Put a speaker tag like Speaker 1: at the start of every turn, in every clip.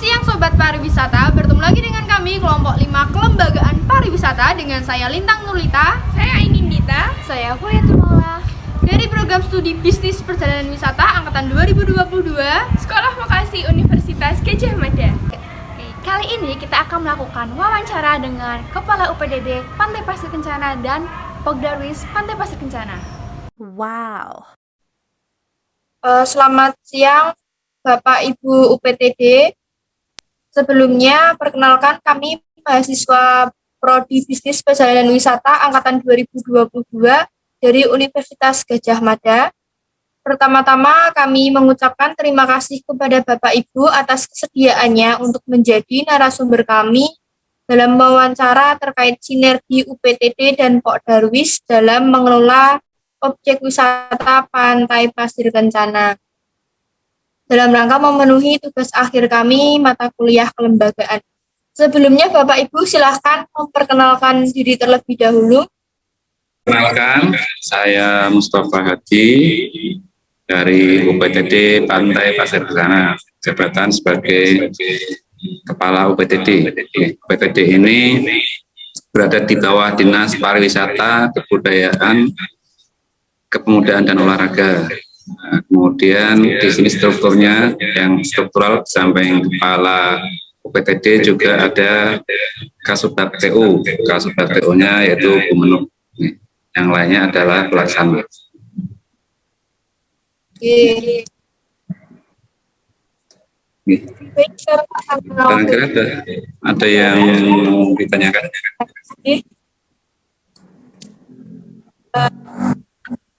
Speaker 1: siang Sobat Pariwisata, bertemu lagi dengan kami kelompok 5 Kelembagaan Pariwisata dengan saya Lintang Nurlita,
Speaker 2: saya Ainindita,
Speaker 1: saya Hulyatul Maula dari program studi Bisnis Perjalanan Wisata angkatan 2022
Speaker 2: Sekolah Vokasi Universitas Gadjah Mada.
Speaker 1: Kali ini kita akan melakukan wawancara dengan Kepala UPTD Pantai Pasir Kencana dan Pogdarwis Pantai Pasir Kencana.
Speaker 3: Wow.
Speaker 4: Selamat siang Bapak Ibu UPTD. Sebelumnya perkenalkan kami mahasiswa Prodi Bisnis Perjalanan Wisata angkatan 2022 dari Universitas Gadjah Mada. Pertama-tama kami mengucapkan terima kasih kepada Bapak Ibu atas kesediaannya untuk menjadi narasumber kami dalam wawancara terkait sinergi UPTD dan Pokdarwis dalam mengelola objek wisata Pantai Pasir Kencana. Dalam rangka memenuhi tugas akhir kami mata kuliah kelembagaan. Sebelumnya Bapak Ibu silahkan memperkenalkan diri terlebih dahulu.
Speaker 5: Perkenalkan, saya Mustafa Hadi dari UPTD Pantai Pasir Kencana, jabatan sebagai Kepala UPTD. UPTD ini berada di bawah Dinas Pariwisata, Kebudayaan, Kepemudaan dan Olahraga. Nah, kemudian di sini strukturnya yang struktural samping Kepala UPTD juga ada Kasubag TU. Kasubag TU-nya yaitu Bumenuk. Yang lainnya adalah pelaksana. Kira-kira ada yang ditanyakan?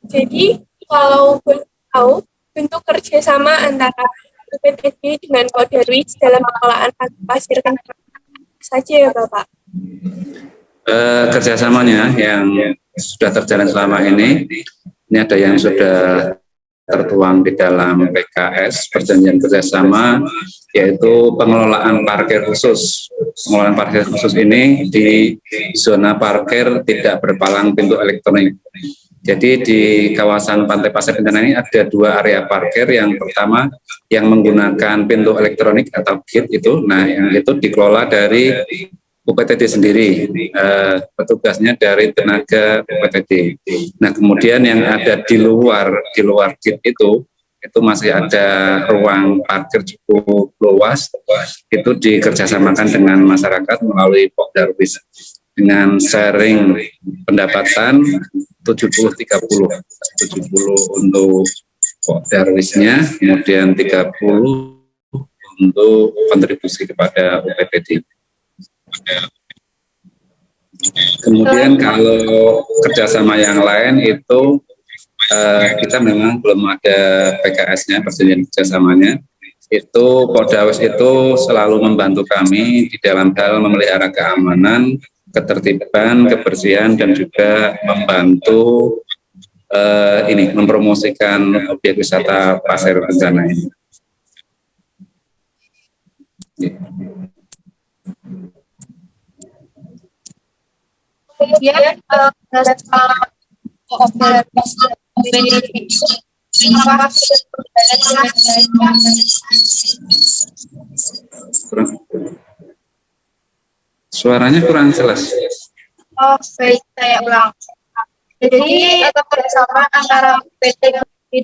Speaker 2: Jadi kalau boleh tahu bentuk kerjasama antara UPTD dengan Pokdarwis dalam pengelolaan Pantai Pasir Kencana saja ya Bapak?
Speaker 5: Kerjasamanya yang sudah terjalan selama ini ada yang sudah tertuang di dalam PKS, perjanjian kerjasama, yaitu pengelolaan parkir khusus. Pengelolaan parkir khusus ini di zona parkir tidak berpalang pintu elektronik. Jadi di kawasan Pantai Pasir Kencana ini ada dua area parkir. Yang pertama yang menggunakan pintu elektronik atau gate itu, nah yang itu dikelola dari UPTD sendiri, petugasnya dari tenaga UPTD. Nah kemudian yang ada di luar gate itu masih ada ruang parkir cukup luas, itu dikerjasamakan dengan masyarakat melalui Pokdarwis dengan sharing pendapatan 70-30 untuk Pokdarwisnya, kemudian 30 untuk kontribusi kepada UPTD. Kemudian kalau kerjasama yang lain itu kita memang belum ada PKS-nya, perjanjian kerjasamanya. Itu Pokdarwis itu selalu membantu kami di dalam hal memelihara keamanan, ketertiban, kebersihan, dan juga membantu mempromosikan objek wisata Pasir Kencana ini.
Speaker 4: Kemudian
Speaker 5: Suaranya kurang jelas.
Speaker 4: Oh, baik, saya ulang. Jadi kerjasama antara UPTD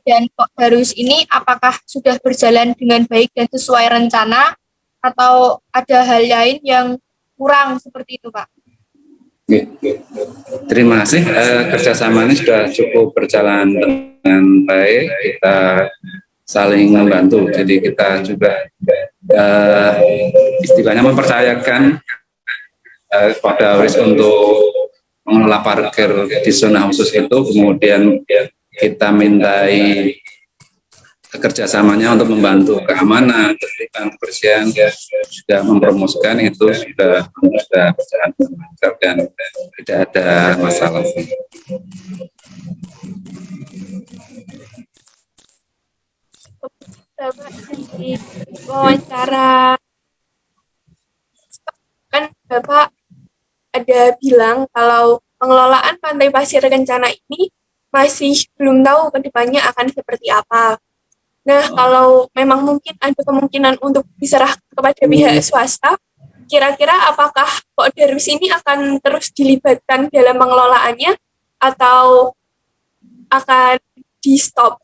Speaker 4: dan Pokdarwis ini apakah sudah berjalan dengan baik dan sesuai rencana atau ada hal lain yang kurang seperti itu, Pak?
Speaker 5: Terima kasih. Kerjasama ini sudah cukup berjalan dengan baik. Kita saling membantu. Jadi kita juga istilahnya mempercayakan Pokdarwis untuk mengelola parkir di zona khusus itu. Kemudian kita mintai kerjasamanya untuk membantu keamanan, ketertiban, kebersihan, sudah mempromosikan itu sudah berjalan lancar dan tidak ada masalah.
Speaker 2: Di wawancara kan Bapak ada bilang kalau pengelolaan Pantai Pasir Kencana ini masih belum tahu ke depannya akan seperti apa. Nah, kalau memang mungkin ada kemungkinan untuk diserahkan kepada pihak swasta, kira-kira apakah Pak Darwis ini akan terus dilibatkan dalam pengelolaannya atau akan di-stop?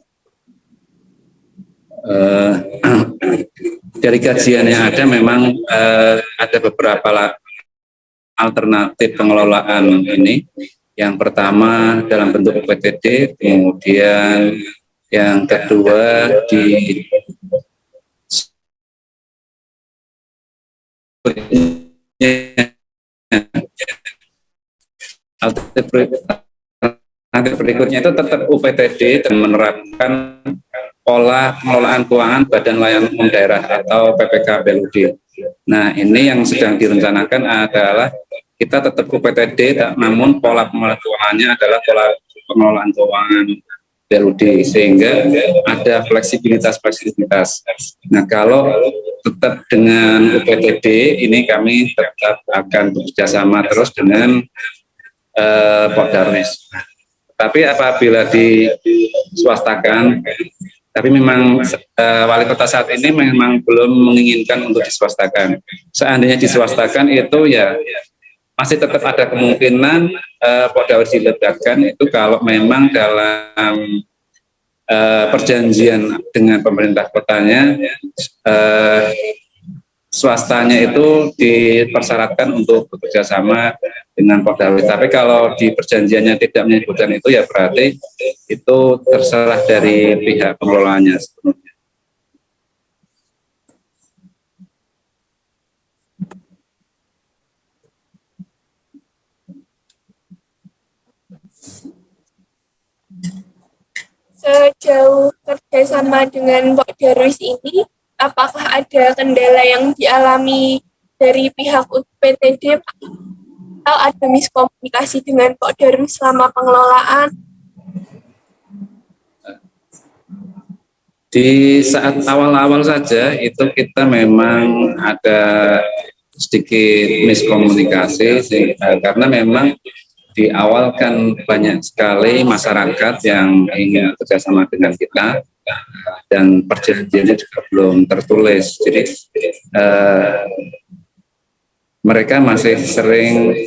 Speaker 5: Dari kajian yang ada memang ada beberapa alternatif pengelolaan ini. Yang pertama dalam bentuk UPTD, kemudian yang kedua di alternatif berikutnya itu tetap UPTD dan menerapkan pola pengelolaan keuangan Badan Layanan Umum Daerah atau PPK BLUD. Nah, ini yang sedang direncanakan adalah kita tetap UPTD, namun pola pengelolaan keuangannya adalah pola pengelolaan keuangan BLUD, sehingga ada fleksibilitas. Nah, kalau tetap dengan UPTD, ini kami tetap akan bekerjasama terus dengan Pak Darwis. Tapi apabila diswastakan, tapi memang wali kota saat ini memang belum menginginkan untuk diswastakan. Seandainya diswastakan itu ya masih tetap ada kemungkinan Pak Darwis diledakan itu kalau memang dalam perjanjian dengan pemerintah kotanya swastanya itu dipersyaratkan untuk bekerja sama dengan Pak Darwis. Tapi kalau di perjanjiannya tidak menyebutkan itu, ya berarti itu terserah dari pihak pengelolanya sepenuhnya.
Speaker 2: Sejauh kerjasama dengan Pak Darwis ini, apakah ada kendala yang dialami dari pihak UPTD atau ada miskomunikasi dengan Pak Darwis selama pengelolaan?
Speaker 5: Di saat awal-awal saja itu kita memang ada sedikit miskomunikasi karena memang di awal kan banyak sekali masyarakat yang ingin kerjasama dengan kita dan perjanjiannya juga belum tertulis. Jadi mereka masih sering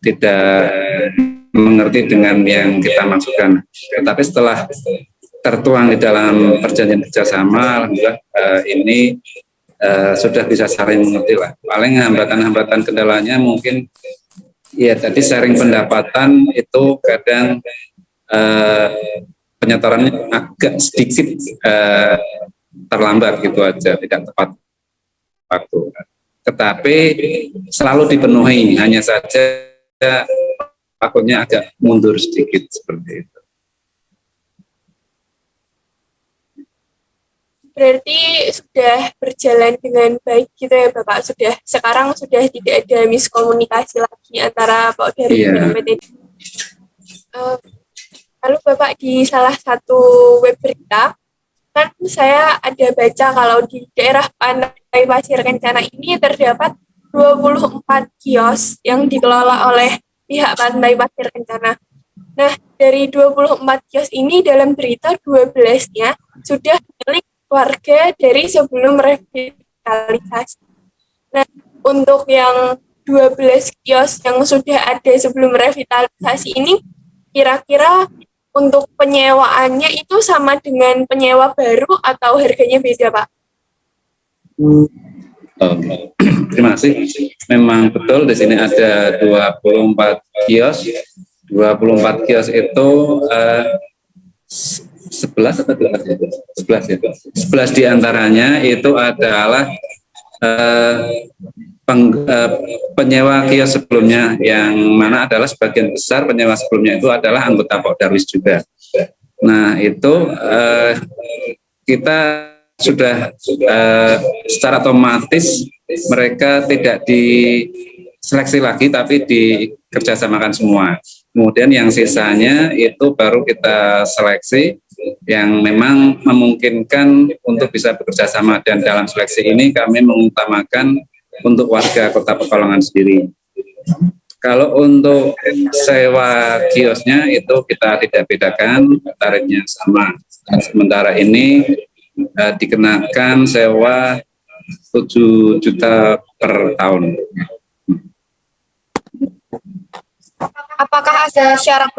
Speaker 5: tidak mengerti dengan yang kita maksudkan. Tetapi setelah tertuang di dalam perjanjian kerjasama, alhamdulillah ini sudah bisa saling mengerti lah. Paling hambatan-hambatan kendalanya mungkin ya tadi sharing pendapatan itu kadang penyetorannya agak sedikit terlambat gitu aja, tidak tepat waktu. Tetapi selalu dipenuhi, hanya saja waktunya agak mundur sedikit seperti itu.
Speaker 2: Berarti sudah berjalan dengan baik gitu ya Bapak, sekarang sudah tidak ada miskomunikasi lagi antara Pak Darwis dan UPTD. Lalu Bapak, di salah satu web berita kan saya ada baca kalau di daerah Pantai Pasir Kencana ini terdapat 24 kios yang dikelola oleh pihak Pantai Pasir Kencana. Nah, dari 24 kios ini dalam berita 12-nya sudah milik warga dari sebelum revitalisasi. Nah, untuk yang 12 kios yang sudah ada sebelum revitalisasi ini, kira-kira untuk penyewaannya itu sama dengan penyewa baru atau harganya beda, Pak?
Speaker 5: Terima kasih. Memang betul di sini ada 24 kios. 24 kios itu 11 atau 12 ya? 11 diantaranya itu adalah penyewa kios sebelumnya, yang mana adalah sebagian besar penyewa sebelumnya itu adalah anggota Pak Darwis juga. Nah itu kita sudah secara otomatis mereka tidak diseleksi lagi tapi dikerjasamakan semua. Kemudian yang sisanya itu baru kita seleksi yang memang memungkinkan untuk bisa bekerja sama, dan dalam seleksi ini kami mengutamakan untuk warga Kota Pekalongan sendiri. Kalau untuk sewa kiosnya itu kita tidak bedakan, tarifnya sama. Sementara ini dikenakan sewa 7 juta per tahun.
Speaker 4: Apakah ada syarat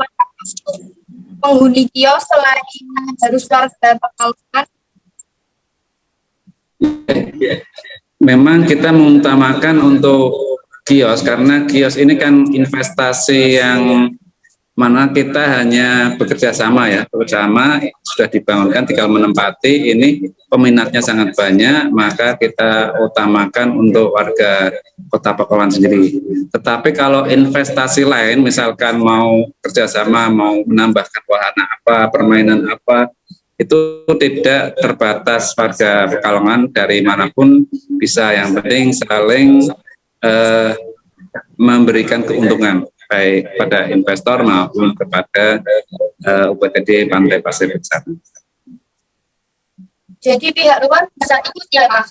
Speaker 4: penghuni kios selain harus warga Pekalongan?
Speaker 5: Memang kita mengutamakan untuk kios karena kios ini kan investasi yang mana kita hanya bekerja sama sudah dibangunkan, tinggal menempati. Ini peminatnya sangat banyak, maka kita utamakan untuk warga Kota Pekalongan sendiri. Tetapi kalau investasi lain, misalkan mau kerjasama, mau menambahkan wahana apa, permainan apa, itu tidak terbatas warga Pekalongan, dari manapun bisa. Yang penting saling memberikan keuntungan baik pada investor maupun kepada UPTD Pantai Pasir Kencana.
Speaker 4: Jadi pihak luar bisa ikut ya Pak?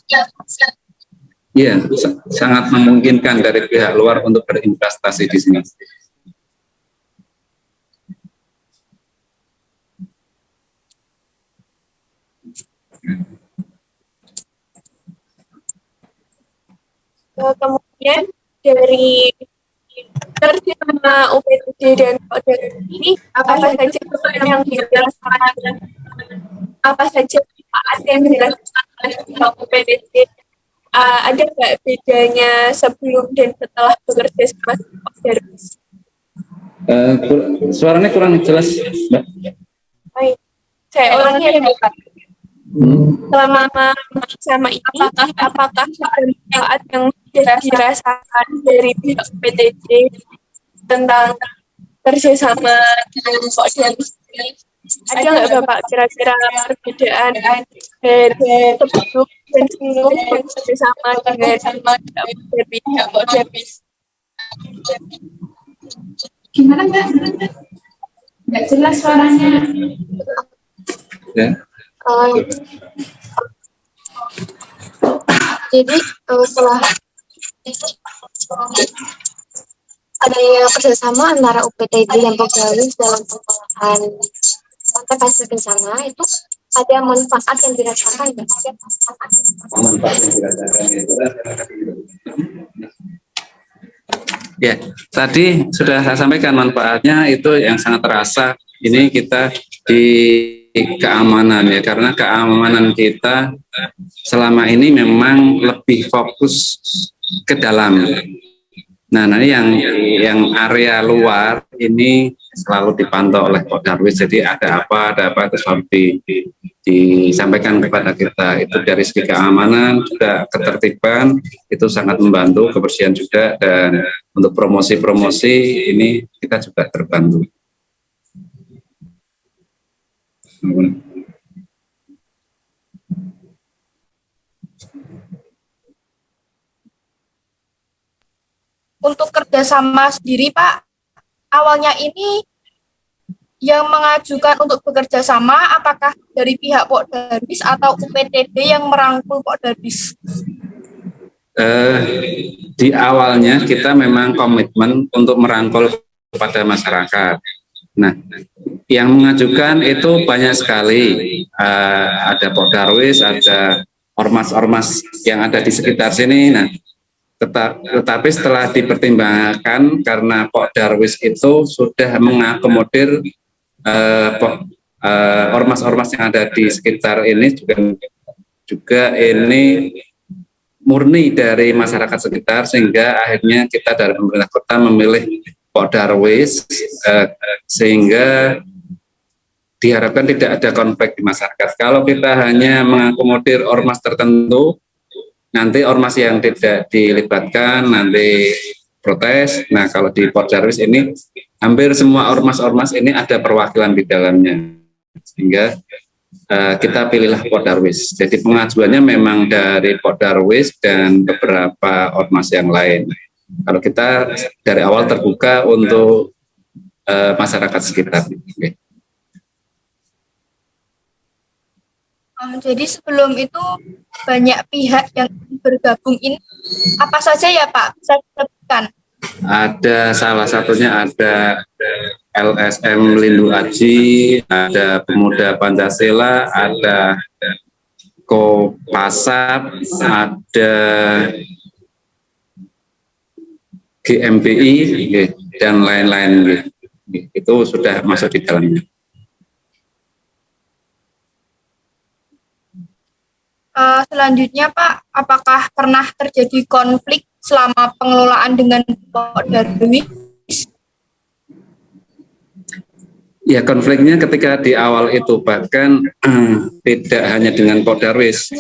Speaker 5: Iya, sangat memungkinkan dari pihak luar untuk berinvestasi di sini.
Speaker 2: Kemudian dari kerjasama UPTD dan Pokdarwis ini apa saja yang dirasakan, apa saja manfaat yang dirasakan oleh pihak UPTD? Ada nggak bedanya sebelum dan setelah bekerja sama Pokdarwis?
Speaker 5: Suaranya kurang jelas, Mbak.
Speaker 2: Baik, saya ulangi ya Mbak. Selama sama ini, apakah ada manfaat yang dirasakan dari pihak PTD tentang kerjasama dengan Pokdarwis? Ada nggak Bapak kira-kira perbedaan dari sebelum dan kerjasama dengan pihak Pokdarwis?
Speaker 1: Gimana Mbak? Nggak jelas suaranya.
Speaker 5: Ya.
Speaker 6: Jadi setelah adanya kerjasama antara UPTD dan Pokdarwis dalam pengelolaan Pantai Pasir Kencana, itu ada manfaat yang dirasakan.
Speaker 5: Manfaat yang dirasakan ya, tadi sudah saya sampaikan manfaatnya itu yang sangat terasa. Ini kita di keamanan ya, karena keamanan kita selama ini memang lebih fokus ke dalam. Nah, nanti yang area luar ini selalu dipantau oleh Pokdarwis. Jadi ada apa itu selalu disampaikan kepada kita. Itu dari segi keamanan, juga ketertiban, itu sangat membantu, kebersihan juga, dan untuk promosi-promosi ini kita juga terbantu.
Speaker 4: Untuk kerjasama sendiri Pak, awalnya ini yang mengajukan untuk bekerja sama apakah dari pihak Pokdarwis atau UPTD yang merangkul Pokdarwis?
Speaker 5: Di awalnya kita memang komitmen untuk merangkul kepada masyarakat. Nah, yang mengajukan itu banyak sekali, ada Pokdarwis, ada ormas-ormas yang ada di sekitar sini. Nah, tetapi setelah dipertimbangkan, karena Pokdarwis itu sudah mengakomodir ormas-ormas yang ada di sekitar ini, juga ini murni dari masyarakat sekitar, sehingga akhirnya kita dari pemerintah kota memilih Pokdarwis, sehingga diharapkan tidak ada konflik di masyarakat. Kalau kita hanya mengakomodir ormas tertentu, nanti ormas yang tidak dilibatkan nanti protes. Nah, kalau di Pokdarwis ini hampir semua ormas-ormas ini ada perwakilan di dalamnya, sehingga kita pilihlah Pokdarwis. Jadi pengajuannya memang dari Pokdarwis dan beberapa ormas yang lain. Kalau kita dari awal terbuka untuk masyarakat sekitar. Okay.
Speaker 4: Jadi sebelum itu banyak pihak yang bergabung ini, apa saja ya Pak? Bisa disebutkan?
Speaker 5: Ada salah satunya ada LSM Lindu Aji, ada Pemuda Pancasila, ada Kopasap, ada GMBI, dan lain-lain. Itu sudah masuk di dalamnya.
Speaker 4: Selanjutnya Pak, apakah pernah terjadi konflik selama pengelolaan dengan Pak Darwis?
Speaker 5: Ya, konfliknya ketika di awal itu bahkan tidak hanya dengan Pak Darwis,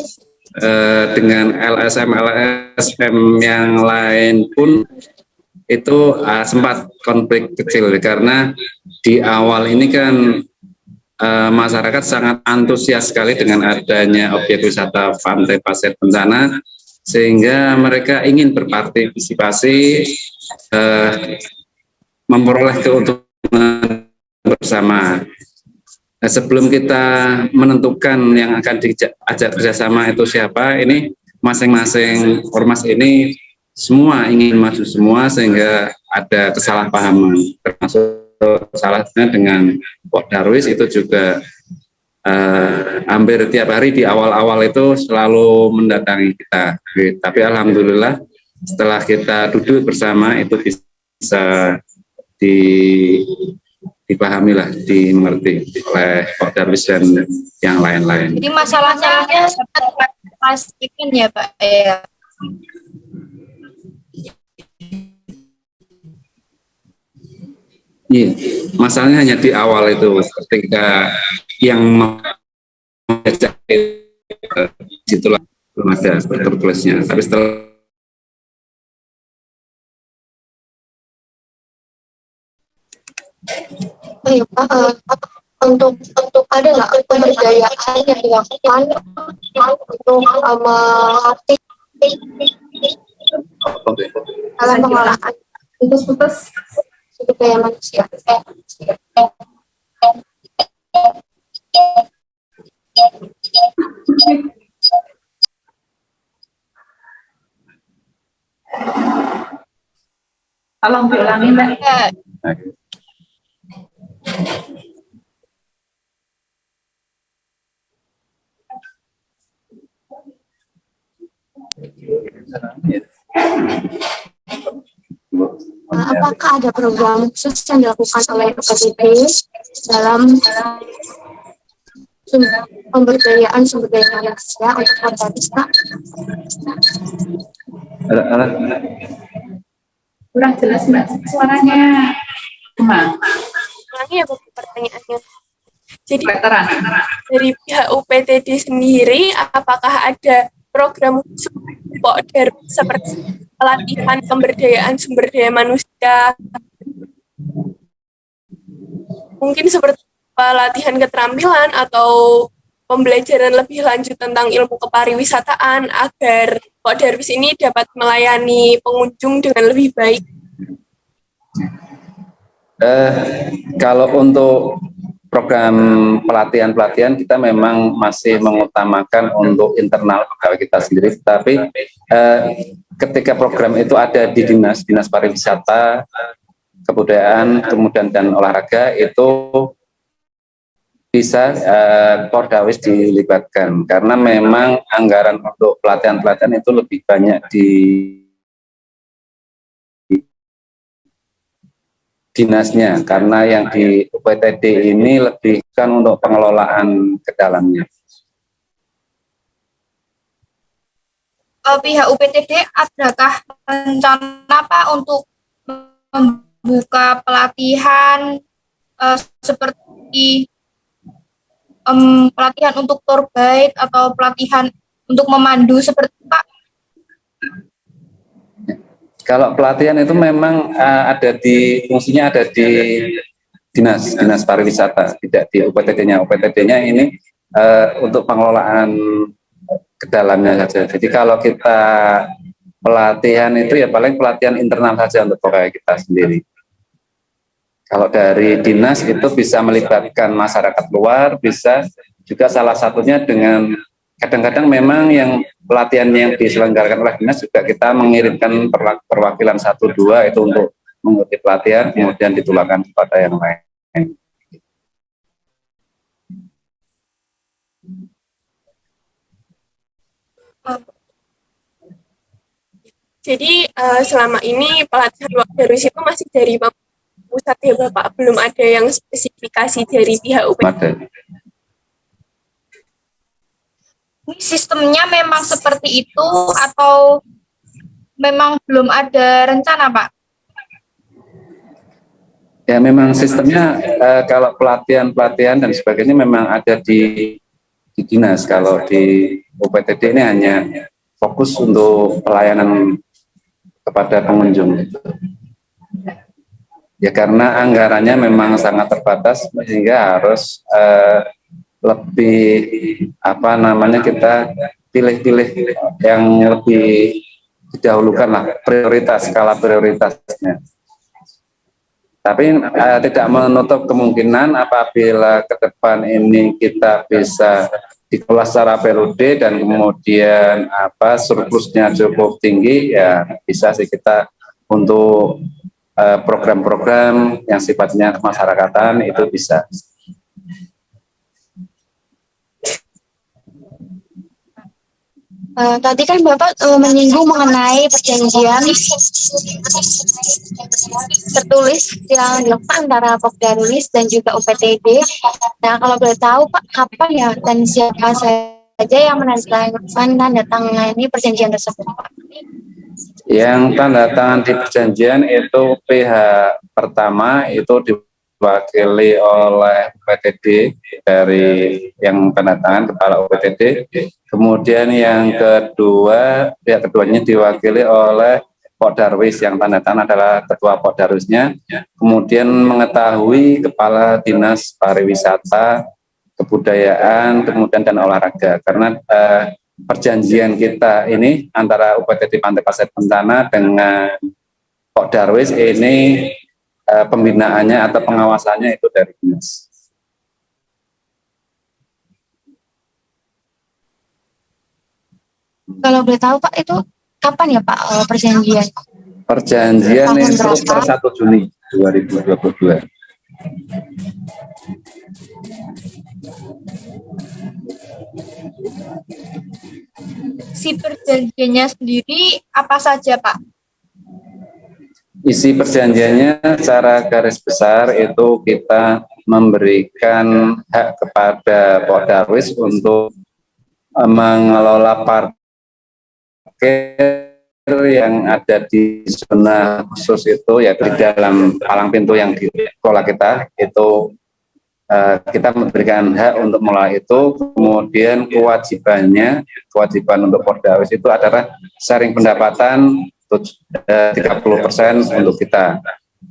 Speaker 5: dengan LSM yang lain pun itu sempat konflik kecil, karena di awal ini kan masyarakat sangat antusias sekali dengan adanya objek wisata Pantai Pasir Kencana, sehingga mereka ingin berpartisipasi memperoleh keuntungan bersama. Nah, sebelum kita menentukan yang akan diajak kerjasama itu siapa, ini masing-masing ormas ini semua ingin maju semua, sehingga ada kesalahpahaman, termasuk salahnya dengan Pak Darwis itu juga hampir tiap hari di awal-awal itu selalu mendatangi kita. Tapi alhamdulillah setelah kita duduk bersama itu bisa dipahami lah, dimengerti oleh Pak Darwis dan yang lain-lain.
Speaker 4: Jadi masalahnya pastikan ya Pak ya.
Speaker 5: Iya, masalahnya hanya di awal itu, ketika yang mengajak itulah belum ada tertulisnya. Tapi setelah
Speaker 6: Iya, Pak, untuk ada nggak pemberdayaan yang dilakukan untuk melatih dalam pengelolaan sumber daya manusia?
Speaker 7: Tolong diulangi, Mbak.
Speaker 6: Apakah ada program khusus yang dilakukan oleh UPTD dalam pemberdayaan sumber daya manusia untuk Portalis, Pak?
Speaker 7: Kurang jelas, Mbak. Suaranya gimana?
Speaker 2: Ulangi ya Bu pertanyaannya. Jadi
Speaker 7: Veteran.
Speaker 2: dari pihak UPTD sendiri, apakah ada program khusus Pak Darwis seperti pelatihan pemberdayaan sumber daya manusia, mungkin seperti pelatihan keterampilan atau pembelajaran lebih lanjut tentang ilmu kepariwisataan agar Pak Darwis ini dapat melayani pengunjung dengan lebih baik?
Speaker 5: Kalau untuk program pelatihan kita memang masih mengutamakan untuk internal pegawai kita sendiri, tapi ketika program itu ada di dinas pariwisata, kebudayaan, kemudian dan olahraga, itu bisa Portawis dilibatkan, karena memang anggaran untuk pelatihan itu lebih banyak di dinasnya, karena yang di UPTD ini lebih kan untuk pengelolaan ke dalamnya.
Speaker 4: Pihak UPTD adakah rencana Pak untuk membuka pelatihan seperti pelatihan untuk tour guide atau pelatihan untuk memandu seperti Pak?
Speaker 5: Kalau pelatihan itu memang fungsinya ada di dinas pariwisata, tidak di UPTD-nya. UPTD-nya ini untuk pengelolaan ke dalamnya saja. Jadi kalau kita pelatihan itu ya paling pelatihan internal saja untuk pegawai kita sendiri. Kalau dari dinas itu bisa melibatkan masyarakat luar, bisa juga salah satunya dengan kadang-kadang memang yang pelatihan yang diselenggarakan oleh dinas juga kita mengirimkan perwakilan 1-2 itu untuk mengikuti pelatihan, kemudian ditularkan kepada yang lain.
Speaker 2: Jadi selama ini pelatihan Wakdarwis itu masih dari pusat ya Bapak, belum ada yang spesifikasi dari pihak UPT.
Speaker 5: Ada.
Speaker 4: Ini sistemnya memang seperti itu atau memang belum ada rencana, Pak?
Speaker 5: Ya memang sistemnya kalau pelatihan dan sebagainya memang ada di dinas. Kalau di UPTD ini hanya fokus untuk pelayanan kepada pengunjung. Ya karena anggarannya memang sangat terbatas sehingga harus lebih kita pilih-pilih yang lebih didahulukan lah, skala prioritasnya. Tapi tidak menutup kemungkinan apabila ke depan ini kita bisa dikelola secara periode dan kemudian surplusnya cukup tinggi, ya bisa sih kita untuk program-program yang sifatnya kemasyarakatan itu bisa.
Speaker 6: Tadi kan Bapak menyinggung mengenai perjanjian tertulis yang dilakukan antara Pokdarwis dan juga UPTD. Nah, kalau boleh tahu Pak, kapan ya dan siapa saja yang menandatangani perjanjian tersebut, Pak?
Speaker 5: Yang tanda tangan di perjanjian itu pihak pertama itu diwakili oleh UPTD dari yang tanda tangan kepala UPTD. Kemudian yang kedua, pihak keduanya diwakili oleh Pokdarwis, yang tanda tangan adalah ketua Pokdarwisnya. Kemudian mengetahui kepala dinas pariwisata, kebudayaan, kemudian dan olahraga. Karena perjanjian kita ini antara UPTD Pantai Pasir Bencana dengan Pokdarwis ini pembinaannya atau pengawasannya itu dari dinas.
Speaker 6: Kalau boleh tahu Pak, itu kapan ya Pak perjanjian?
Speaker 5: Perjanjian
Speaker 6: Tahun
Speaker 5: itu
Speaker 6: berapa?
Speaker 5: per 1 Juni 2022.
Speaker 4: Si perjanjiannya sendiri apa saja, Pak?
Speaker 5: Isi perjanjiannya secara garis besar itu kita memberikan hak kepada Pokdarwis untuk mengelola parkir yang ada di zona khusus itu, yaitu di dalam palang pintu yang di sekolah kita itu kita memberikan hak untuk mengelola itu. Kemudian kewajiban untuk Pokdarwis itu adalah sharing pendapatan 30% untuk kita.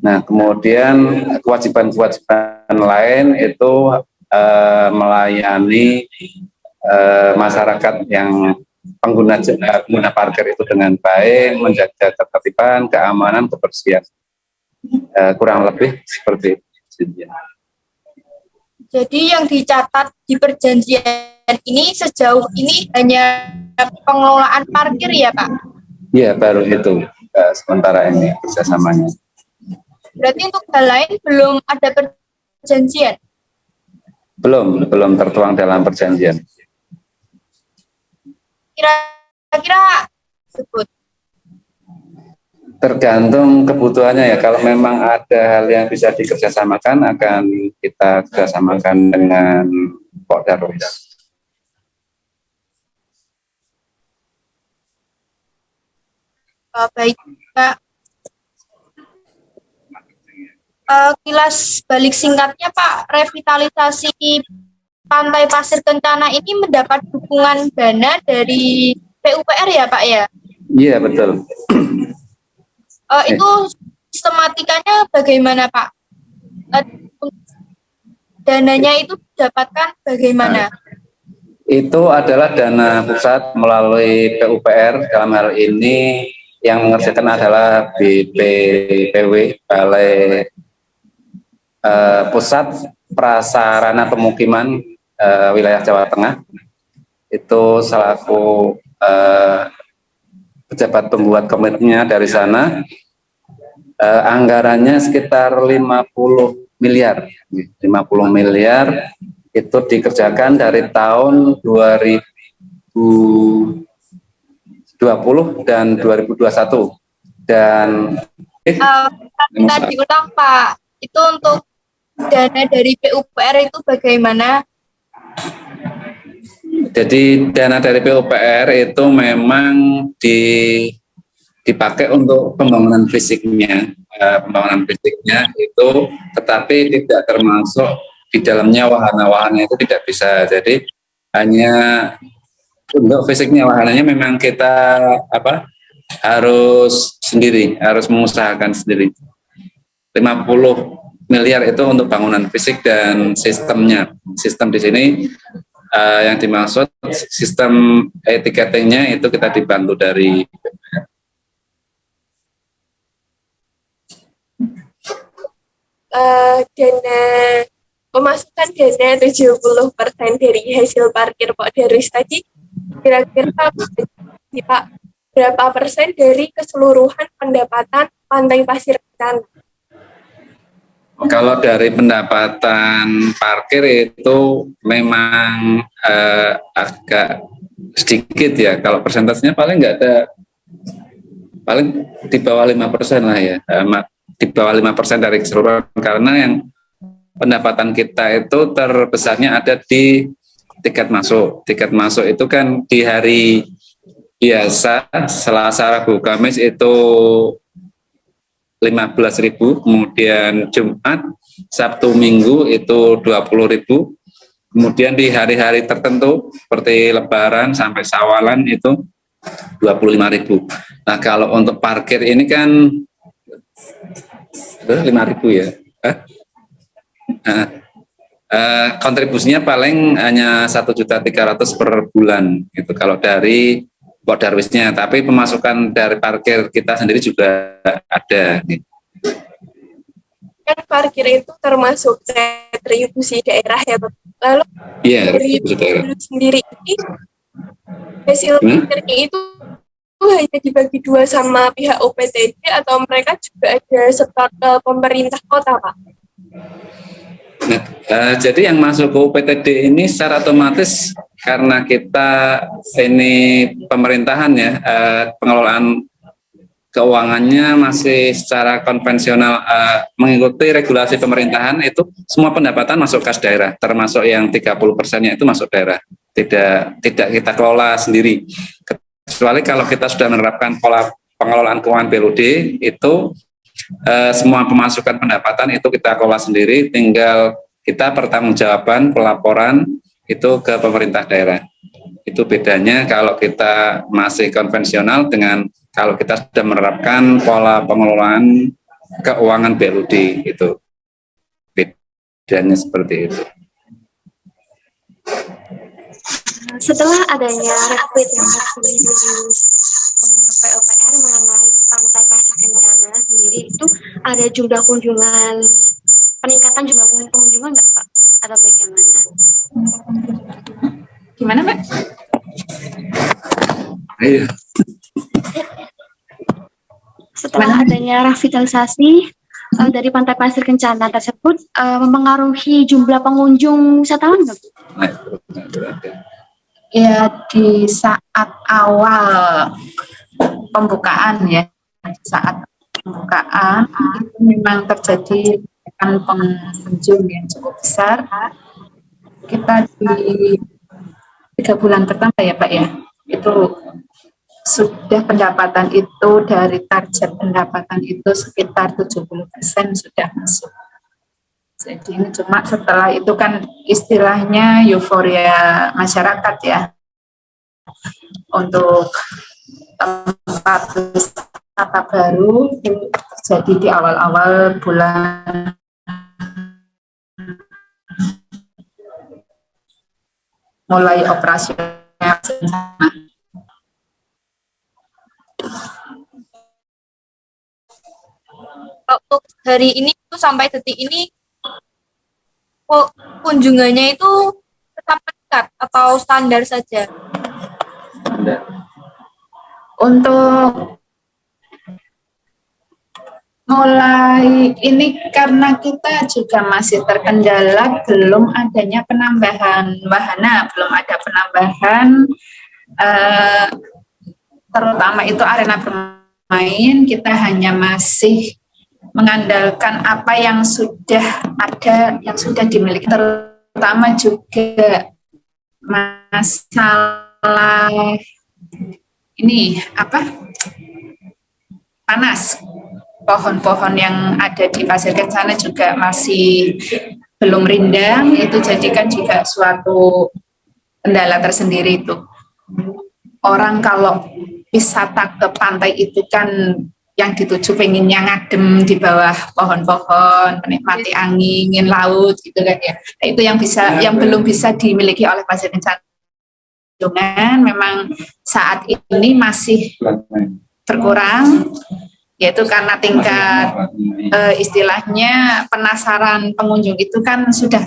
Speaker 5: Nah, kemudian kewajiban lain itu melayani masyarakat yang pengguna parkir itu dengan baik, menjaga ketertiban, keamanan, kebersihan. Kurang lebih seperti itu.
Speaker 4: Jadi yang dicatat di perjanjian ini sejauh ini hanya pengelolaan parkir ya, Pak?
Speaker 5: Iya, baru itu sementara ini kerjasamanya.
Speaker 4: Berarti untuk hal lain belum ada perjanjian?
Speaker 5: Belum tertuang dalam perjanjian.
Speaker 4: Kira-kira sebut.
Speaker 5: Tergantung kebutuhannya ya. Kalau memang ada hal yang bisa dikerjasamakan, akan kita kerjasamakan dengan Pokdarwis.
Speaker 4: Baik, Pak. Kilas balik singkatnya, Pak, revitalisasi Pantai Pasir Kencana ini mendapat dukungan dana dari PUPR ya, Pak ya?
Speaker 5: Iya, betul.
Speaker 4: Itu sistematikanya bagaimana, Pak? Dananya itu didapatkan bagaimana?
Speaker 5: Itu adalah dana pusat melalui PUPR. Dalam hal ini yang mengerjakan adalah BPPW, Balai Pusat Prasarana Pemukiman wilayah Jawa Tengah. Itu selaku pejabat pembuat komitmennya dari sana. Anggarannya sekitar 50 miliar itu dikerjakan dari tahun 2000 2020 dan 2021. Dan
Speaker 4: Minta diulang Pak, itu untuk dana dari PUPR itu bagaimana?
Speaker 5: jadi dana dari PUPR itu memang dipakai untuk pembangunan fisiknya. Pembangunan fisiknya itu, tetapi tidak termasuk di dalamnya wahana-wahana itu tidak bisa. Jadi hanya untuk fisiknya, wahananya memang kita harus sendiri, harus mengusahakan sendiri. 50 miliar itu untuk bangunan fisik dan sistemnya. Sistem di sini yang dimaksud sistem e-ticketingnya itu kita dibantu dari
Speaker 2: dana pemasukan dana 70% dari hasil parkir Pak Darwis tadi, kira-kira Pak berapa persen dari keseluruhan pendapatan Pantai Pasir Kencana?
Speaker 5: Kalau dari pendapatan parkir itu memang agak sedikit ya. Kalau persentasenya paling nggak ada, paling di bawah 5% lah ya. Di bawah 5% dari keseluruhan, karena yang pendapatan kita itu terbesarnya ada di tiket masuk. Tiket masuk itu kan di hari biasa, Selasa, Rabu, Kamis itu 15.000, kemudian Jumat, Sabtu, Minggu itu 20.000, kemudian di hari-hari tertentu seperti Lebaran sampai Sawalan itu 25.000. Nah, kalau untuk parkir ini kan 5.000 ya. Kontribusinya paling hanya 1.300.000 per bulan gitu kalau dari Pak Darwisnya, tapi pemasukan dari parkir kita sendiri juga ada.
Speaker 2: Kan parkir itu termasuk retribusi daerah ya Pak. Lalu dari dulu sendiri ini hasil parkirnya itu hanya dibagi dua sama pihak UPTD atau mereka juga ada setor ke pemerintah kota Pak?
Speaker 5: Nah, jadi yang masuk ke UPTD ini secara otomatis karena kita ini pemerintahan ya, pengelolaan keuangannya masih secara konvensional mengikuti regulasi pemerintahan, itu semua pendapatan masuk kas daerah, termasuk yang 30%-nya itu masuk daerah, tidak kita kelola sendiri. Kecuali kalau kita sudah menerapkan pola pengelolaan keuangan BLUD, itu semua pemasukan pendapatan itu kita kelola sendiri, tinggal kita pertanggungjawaban pelaporan itu ke pemerintah daerah. Itu bedanya kalau kita masih konvensional dengan kalau kita sudah menerapkan pola pengelolaan keuangan BLUD, itu bedanya seperti itu.
Speaker 6: Setelah adanya rapid yang resmi dari pemerintah PUPR mengenai Pantai Pasir Kencana sendiri, itu ada jumlah kunjungan, peningkatan jumlah kunjungan nggak Pak? Atau bagaimana?
Speaker 7: Gimana Mbak?
Speaker 5: Ayo.
Speaker 6: Setelah adanya revitalisasi dari Pantai Pasir Kencana tersebut, mempengaruhi jumlah pengunjung wisatawan nggak?
Speaker 7: Ya, di saat awal pembukaan ya, saat pembukaan itu memang terjadi pengunjung yang cukup besar. Kita di 3 bulan pertama ya Pak ya, itu sudah pendapatan itu dari target pendapatan itu sekitar 70% sudah masuk. Jadi ini cuma setelah itu kan istilahnya euforia masyarakat ya untuk tempat wisata baru terjadi di awal-awal bulan mulai operasional.
Speaker 4: Untuk hari ini tuh sampai detik ini kunjungannya itu tetap meningkat atau standar saja?
Speaker 7: Untuk mulai ini karena kita juga masih terkendala belum adanya penambahan wahana, belum ada penambahan terutama itu arena bermain, kita hanya masih mengandalkan apa yang sudah ada, yang sudah dimiliki, terutama juga masalah ini panas. Pohon-pohon yang ada di Pasir Kencana juga masih belum rindang, itu jadikan juga suatu kendala tersendiri itu. Orang kalau wisata ke pantai itu kan yang dituju pengennya ngadem di bawah pohon-pohon, menikmati angin laut gitu kan ya. Nah, itu yang belum bisa dimiliki oleh Pasir Kencana. Memang saat ini masih berkurang, yaitu karena tingkat istilahnya penasaran pengunjung itu kan sudah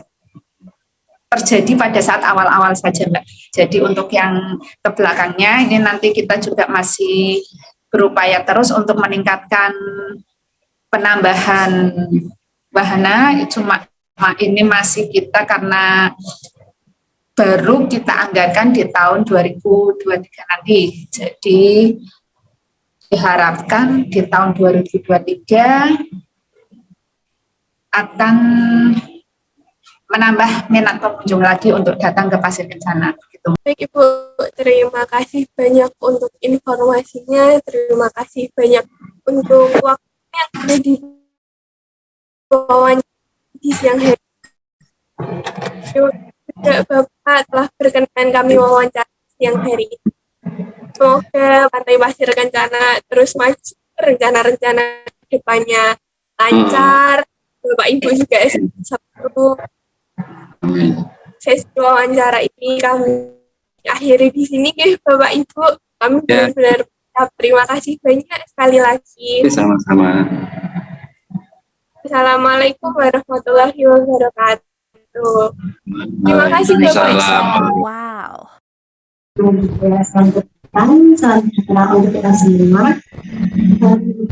Speaker 7: terjadi pada saat awal-awal saja, Mbak. Jadi untuk yang ke belakangnya ini nanti kita juga masih berupaya terus untuk meningkatkan penambahan wahana. Cuma ini masih kita karena baru kita anggarkan di tahun 2023 nanti. Jadi diharapkan di tahun 2023 akan menambah minat pengunjung lagi untuk datang ke Pasir Kencana. Gitu.
Speaker 2: Baik Ibu, terima kasih banyak untuk informasinya, terima kasih banyak untuk waktunya yang ada di wawancara di siang hari. Terima kasih Bapak telah berkenan kami wawancara siang hari ini. Semoga Pantai Pasir Kencana terus maju, rencana-rencana depannya lancar. Bapak Ibu juga satu sesi wawancara ini kami akhiri di sini ya Bapak Ibu. Kami benar-benar terima kasih banyak sekali lagi.
Speaker 5: Sama-sama.
Speaker 2: Assalamualaikum warahmatullahi wabarakatuh. Terima kasih Bapak Ibu.
Speaker 3: Wow.
Speaker 6: Selamat sejahtera untuk kita semua.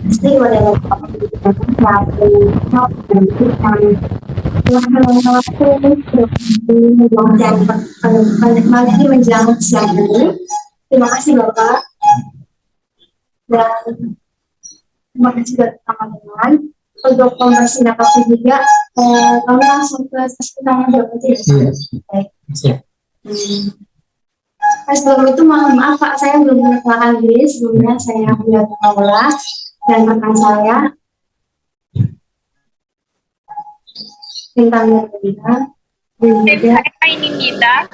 Speaker 6: Pasti adalah kita pelaku dan menikmati menjelang siang ini. Terima kasih Bapak dan terima kasih buat teman-teman. Untuk konversi dapat juga kami langsung ke sesi utama dapat ya. Baik. Sebelum itu mohon maaf Pak, saya belum mengenalkan diri. Sebelumnya saya Bunda Paula dan rekan saya Bintang Nurmita.
Speaker 2: Saya ini Nita.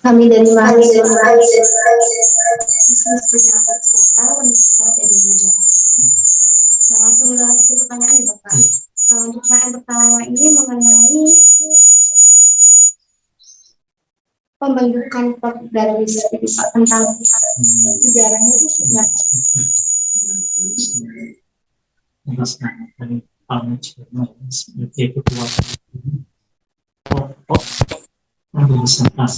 Speaker 6: Kami dari mahasiswa Bisnis Perjalanan Wisata Universitas Indonesia. Langsung ke sesi pertanyaan ya Bapak. Untuk pertanyaan pertama ini mengenai pembentukan Portdaris tentang sejarahnya itu seperti
Speaker 8: seperti ketua pokok wisata.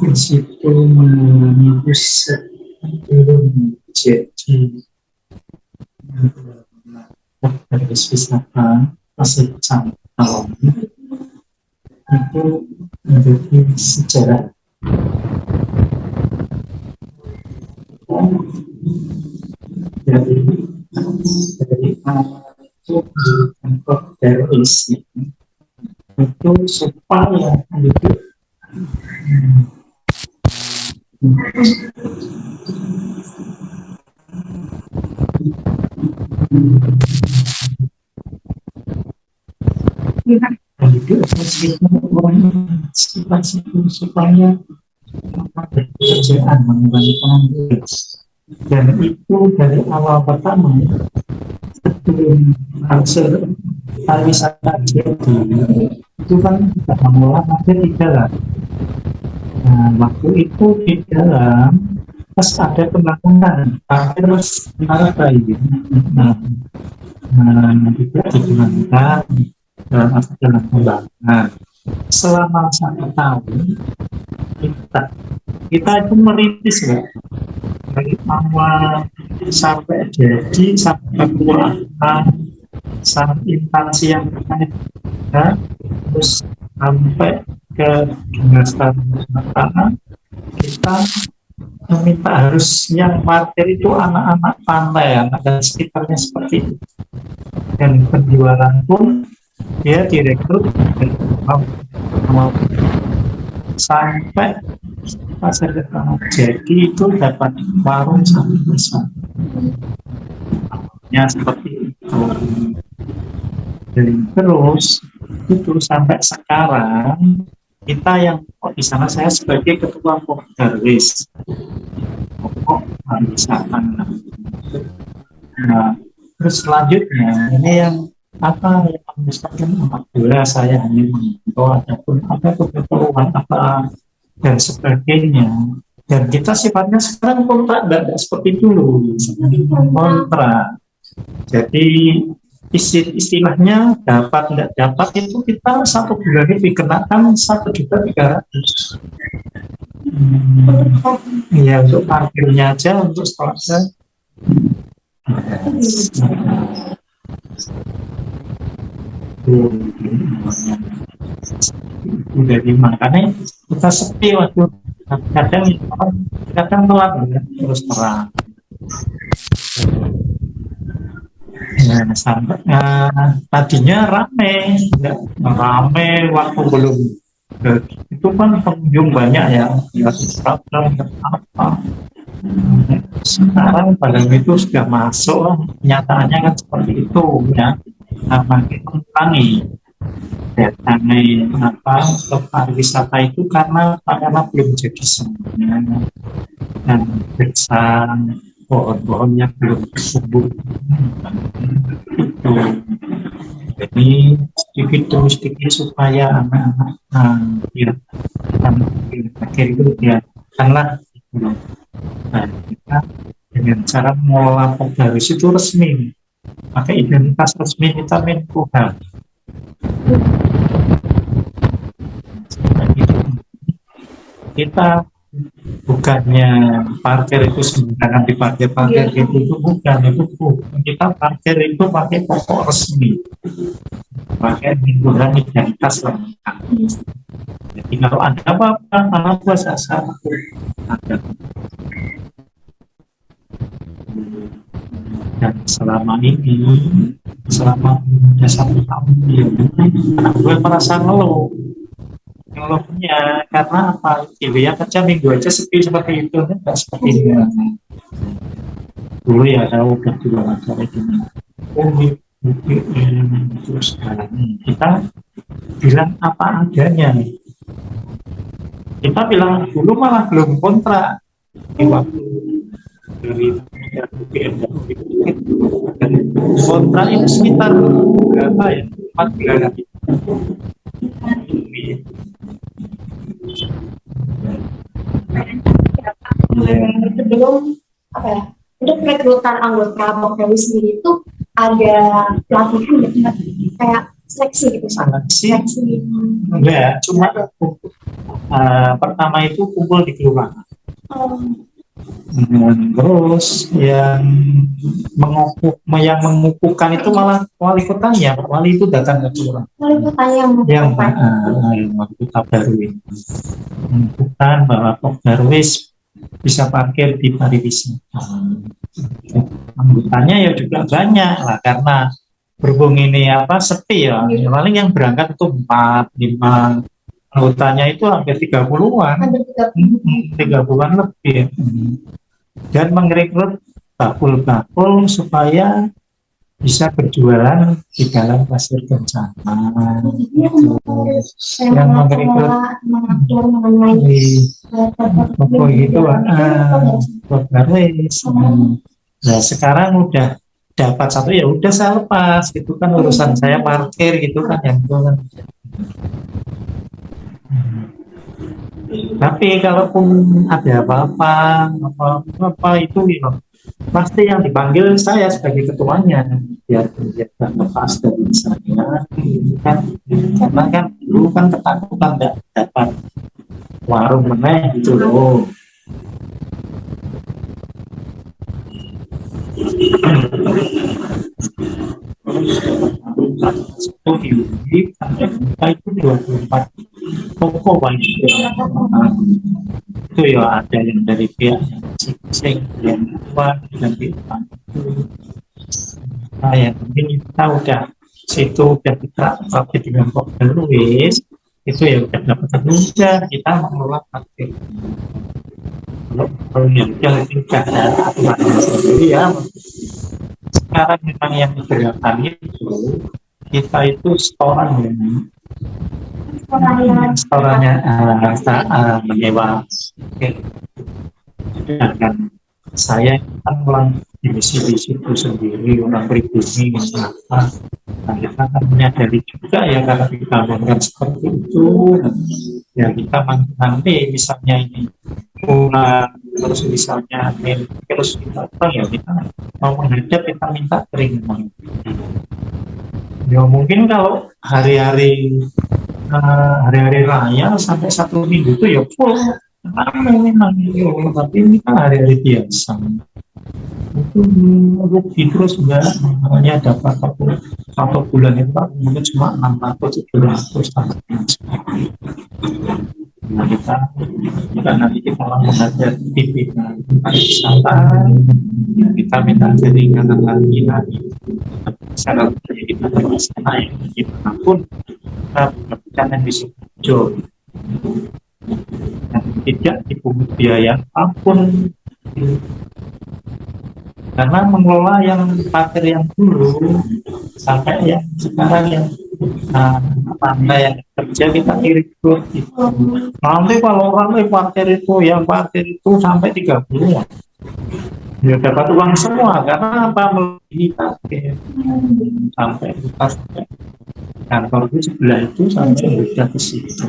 Speaker 8: Di situ mengalami pusat belum jadi Portdaris wisata Pasir Kencana itu menjadi sejarah dari awal itu di Portdaris itu supaya itu supaya pekerjaan mengurangi pengangguran. Dan itu dari awal pertama sebelum hasil pariwisata jadi itu kan kita mengolah ada di dalam. Nah, waktu itu di dalam pas ada kebakaran terus menara ini. Nah, tidak digunakan dalam pembangunan. Selama 1 tahun kita itu merintis ya, dari awal sampai jadi sampai kekuatan instansi yang terkait ya, terus sampai ke dinas pariwisata, kita meminta harus yang parkir itu anak-anak pantai, anak dan sekitarnya seperti itu. Dan penjualan pun dia direkrut dari sampai pasar ketama. Jadi itu dapat warung sampai besar. Ya seperti itu. Dan terus itu sampai sekarang kita yang di sana saya sebagai ketua Pokdarwis pokok pariwisata. Nah, terus selanjutnya ini yang apa yang misalkan anak bola saya hanya mengimbau ataupun apa keperluan apa dan sebagainya. Dan kita sifatnya sekarang kontrak, tidak seperti dulu kontrak. Jadi istilahnya dapat tidak dapat itu kita 1 bulan ini dikenakan 1.300.000. Ya untuk parkirnya aja untuk setelahnya. Dari makanya kita sepi waktu kadang telat ya, terus terang. Ya, sampai tadinya rame waktu belum itu kan pengunjung banyak ya Instagram apa. Sekarang padahal itu sudah masuk, nyatanya kan seperti itu ya. Makin mengurangi datangi ke pariwisata itu karena belum jadi semuanya dan bersang pohon-pohonnya belum subur itu. Jadi sedikit demi sedikit supaya anak-anak akhir itu dia karena nah, kita dengan cara mengelola Pokdarwis itu resmi pakai identitas resmi kita Menkumham. Kita bukannya parkir itu sembarangan di parkir itu bukan, itu kita parkir itu pakai pokok resmi, pakai menggunakan identitas lengkap. Jadi kalau ada apa-apa malah puasa ada. Dan selama udah 1 tahun ya, anak gue merasa ngeluhnya karena apa? Ya kerja minggu aja sepi seperti itu, nggak seperti ini. Dulu ya saya udah juga acara ini. Terus sekarang kita bilang apa adanya. Kita bilang dulu malah belum kontrak di waktu dari kontrak itu sekitar berapa ya? 4 bulan.
Speaker 6: Sebelum apa ya, untuk rekrutan anggota Pokdarwis sendiri itu ada pelatihan ya, kayak seleksi gitu.
Speaker 8: Seleksi enggak, cuma pertama itu kumpul di kelurahan. Terus yang mengukuhkan itu malah wali kotanya. Wali itu datang ke kelurahan.
Speaker 6: Wali kotanya
Speaker 8: yang wali kota baru ini mengukuhkan bahwa Pokdarwis bisa parkir di pariwisata. Anggotanya ya juga banyak lah karena berhubung ini sepi ya. Paling yang berangkat itu 4-5. Anggotanya itu hampir 30-an. 30-an lebih. Dan merekrut bakul-bakul supaya bisa berjualan di dalam pasir kencana. Yang merekrut toko itu Pokdarwis. Nah sekarang udah dapat 1 ya udah saya lepas, itu kan urusan saya parkir gitu kan yang itu kan. Tapi kalaupun ada apa itu ya, pasti yang dipanggil saya sebagai ketuanya biar lepas dari saya kan, karena kan dulu kan ketakutan tidak dapat warung meneh gitu loh. Itu diundi sampai buka itu 24 toko Pak. Itu ya ada yang dari pihak masing-masing, yang luar dan pihak itu. Nah, yang penting kita udah situ udah kita pakai dengan Pokja Luis, itu ya udah dapat udah kita mengelola parkir. Kalau yang udah ada aturannya sendiri ya. Sekarang memang yang digerakkan itu kita itu setoran ya. Setorannya menyewa. Sedangkan saya kan orang di situ sendiri, orang pribumi apa. Nah, kita kan menyadari juga ya kalau kita bangun seperti itu, ya kita nanti misalnya ini kurang, terus misalnya terus kita ya kita mau menghadap kita minta keringan. Ya mungkin kalau hari-hari raya sampai 1 minggu itu ya full memang tapi ini kan hari-hari biasa itu rugi terus enggak, makanya dapat satu bulan itu mungkin cuma 600-700. Nah, kita nanti kita menghadap TV pariwisata, kita minta jaringan lagi secara kita bersama yang kita pun kita bisa jauh dan tidak dipungut biaya apapun, karena mengelola yang parkir yang dulu sampai yang sekarang yang yang kerja kita irit gitu. Nanti kalau orang parkir itu sampai 30 ya dapat uang semua, karena apa, melebihi parkir sampai kantor itu sebelah itu sampai udah ke situ.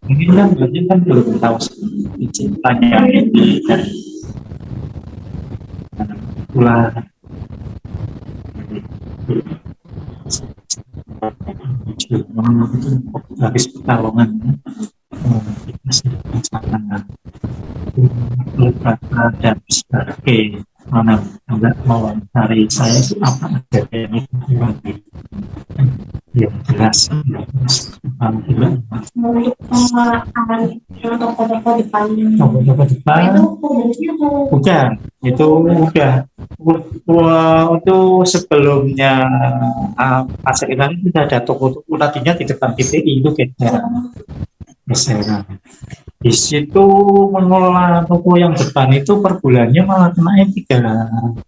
Speaker 8: Mungkin kan banyak kan belum tahu cintanya ini dan pula habis pertarungan dan sebagai mana enggak mau mencari saya itu apa ada yang yang jelas alhamdulillah. Toko-toko depan bukan, itu udah untuk sebelumnya pasar ikan itu sudah ada toko-toko tadinya di depan PTI itu kayaknya di situ mengelola toko yang depan itu per bulannya malah kenanya 300.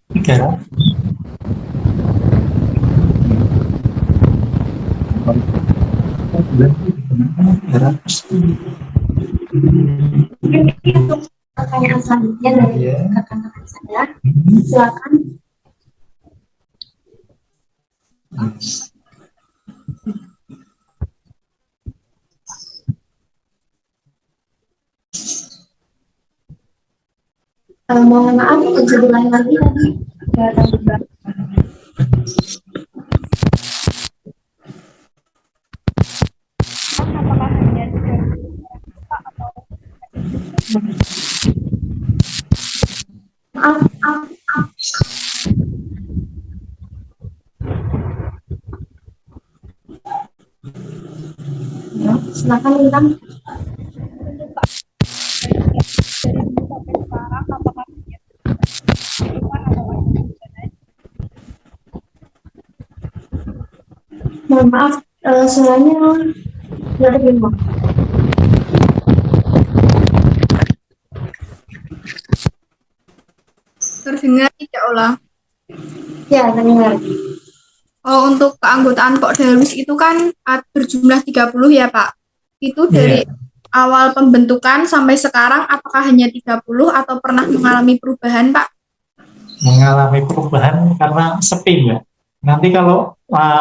Speaker 6: Mungkin untuk pertanyaan selanjutnya dari rekan-rekan saya, silakan. Mohon maaf, bisa diulangi lagi tadi. Ya, silakan Lintang. Mohon maaf, suaranya tidak terdengar.
Speaker 4: Terdengar tidak, Ola?
Speaker 6: Ya, terdengar.
Speaker 4: Oh, untuk keanggotaan Pokdarwis itu kan berjumlah 30 ya, Pak. Itu dari awal pembentukan sampai sekarang apakah hanya 30 atau pernah mengalami perubahan, Pak?
Speaker 8: Mengalami perubahan karena sepi ya. Nanti kalau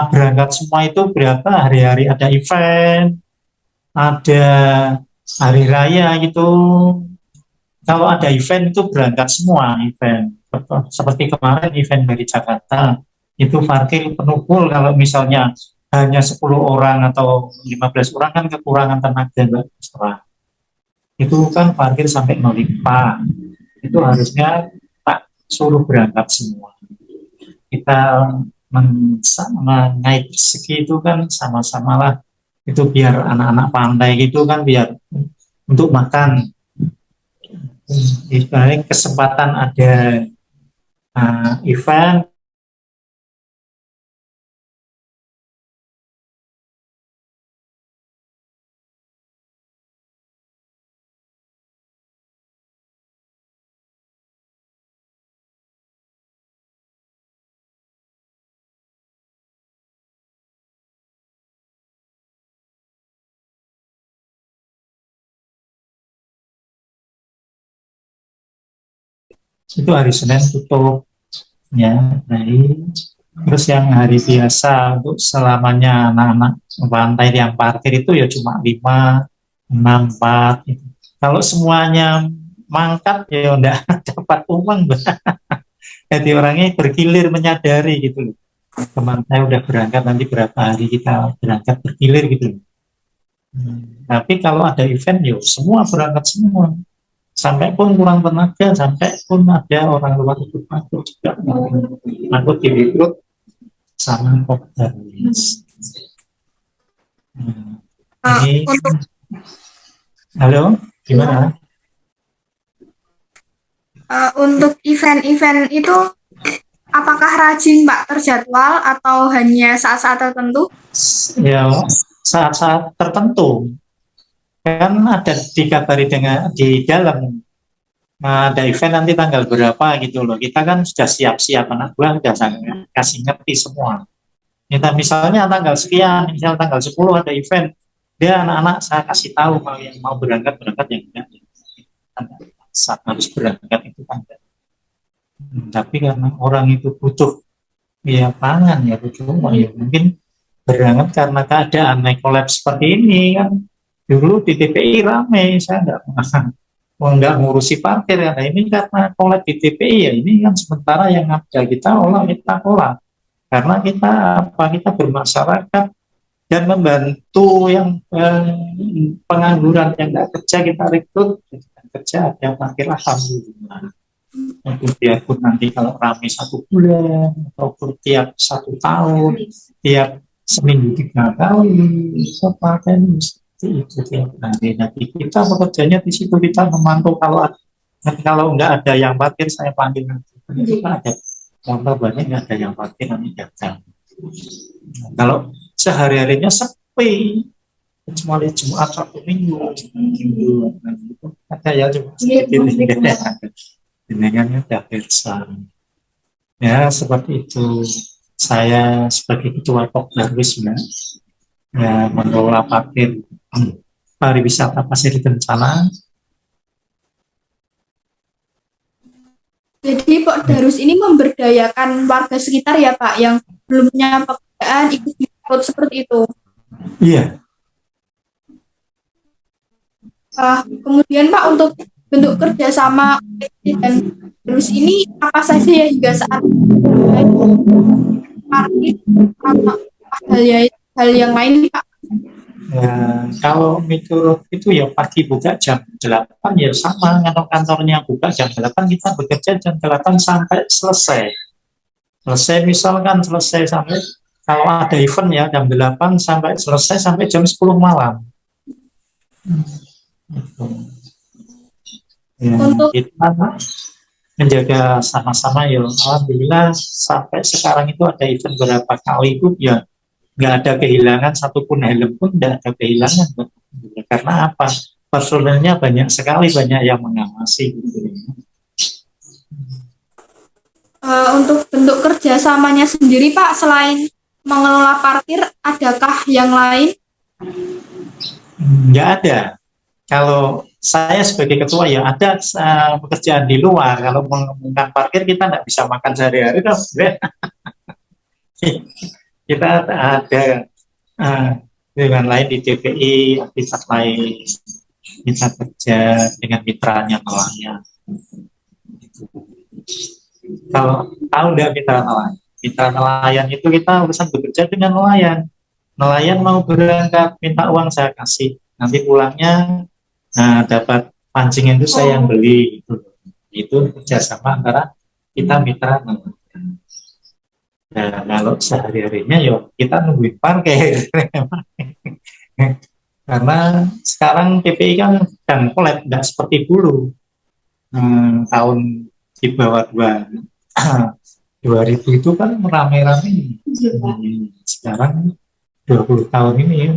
Speaker 8: berangkat semua itu berapa hari-hari ada event, ada hari raya gitu. Kalau ada event itu berangkat semua event. Seperti kemarin event dari Jakarta, itu parkir penuh full. Kalau misalnya hanya 10 orang atau 15 orang kan kekurangan tenaga, Mbak. Itu kan parkir sampai melimpah. Itu harusnya tak suruh berangkat semua. Kita mengait rezeki itu kan sama-sama lah, itu biar anak-anak pantai gitu kan, biar untuk makan. Ibaratnya kesempatan ada event, itu hari Senin tutup ya. Terus yang hari biasa untuk selamanya anak-anak pantai yang parkir itu ya cuma 5, 6, 4 gitu. Kalau semuanya mangkat ya enggak dapat uang. Jadi orangnya bergilir menyadari gitu loh. Teman saya udah berangkat, nanti berapa hari kita berangkat bergilir gitu loh. Tapi kalau ada event ya semua berangkat semua. Sampai pun kurang tenaga, sampai pun ada orang luar ikut masuk juga. Aku direkrut sama Kopdarwis. Ini, halo, gimana?
Speaker 4: Untuk event-event itu apakah rajin Pak terjadwal atau hanya saat-saat tertentu?
Speaker 8: Ya, saat-saat tertentu. Kan ada dikabari dengan di dalam ada event nanti tanggal berapa gitu loh. Kita kan sudah siap-siap, anak buah sudah kasih ngerti semua. Kita misalnya tanggal sekian, misal tanggal 10 ada event, dia anak-anak saya kasih tahu kalau yang mau berangkat yang enggak. Saat harus berangkat itu kan. Tapi karena orang itu butuh ya pangan ya butuh uang ya mungkin berangkat karena keadaan naik kolaps seperti ini kan. Dulu di TPI ramai, saya nggak ngurusi parkir karena ini karena kolek di TPI ya ini kan sementara yang ada kita olah karena kita bermasyarakat dan membantu yang pengangguran yang nggak kerja kita rekrut kerja ada parkir alhamdulillah. Biarpun nanti kalau ramai 1 bulan ataupun tiap 1 tahun tiap seminggu 3 kali bisa pakai itu tiap hari. Nanti kita bekerjanya di situ, kita memantau kalau nggak ada yang parkir saya panggil nanti. Kita ada contoh banyak nggak ada yang parkir nanti datang. Kalau sehari-harinya sepi, kecuali Jumat Sabtu Minggu, itu ada ya cuma sedikit dengannya udah besar. Ya seperti itu. Saya sebagai ketua Kopdarwis ya mengelola parkir pariwisata pasir rencana.
Speaker 4: Jadi Kopdarwis ini memberdayakan warga sekitar ya Pak, yang belum punya pekerjaan ikut direkrut seperti itu.
Speaker 8: Iya.
Speaker 4: Kemudian Pak, untuk bentuk kerjasama dan Kopdarwis ini apa saja ya hingga saat parkir atau hal yang lain Pak?
Speaker 8: Ya, kalau menurut itu ya pagi buka jam 8 ya sama, kantornya buka jam 8 kita bekerja jam 8 sampai selesai. Misalkan selesai sampai kalau ada event ya jam 8 sampai selesai sampai jam 10 malam. Ya, kita menjaga sama-sama ya. Alhamdulillah sampai sekarang itu ada event berapa kali itu ya nggak ada kehilangan satupun helm pun nggak ada kehilangan karena apa personelnya banyak sekali, banyak yang mengawasi gitu.
Speaker 4: Untuk bentuk kerjasamanya sendiri Pak, selain mengelola parkir adakah yang lain?
Speaker 8: Nggak ada. Kalau saya sebagai ketua ya ada pekerjaan di luar. Kalau mengumumkan parkir kita nggak bisa makan sehari-hari dong. Kita ada dengan lain di TPI, aktivitas lain kita kerja dengan mitranya nelayan. Kalau tahu nggak mitra nelayan itu kita urusan bekerja dengan nelayan. Nelayan mau berangkat minta uang saya kasih, nanti pulangnya dapat pancingan itu saya yang beli gitu. Itu kerjasama antara kita mitra nelayan. Nah, kalau sehari-harinya ya kita nungguin parkir. Karena sekarang PPI kan dan kolab tidak seperti dulu. Tahun di bawah 2000 itu kan rame-rame. Sekarang 20 tahun ini ya,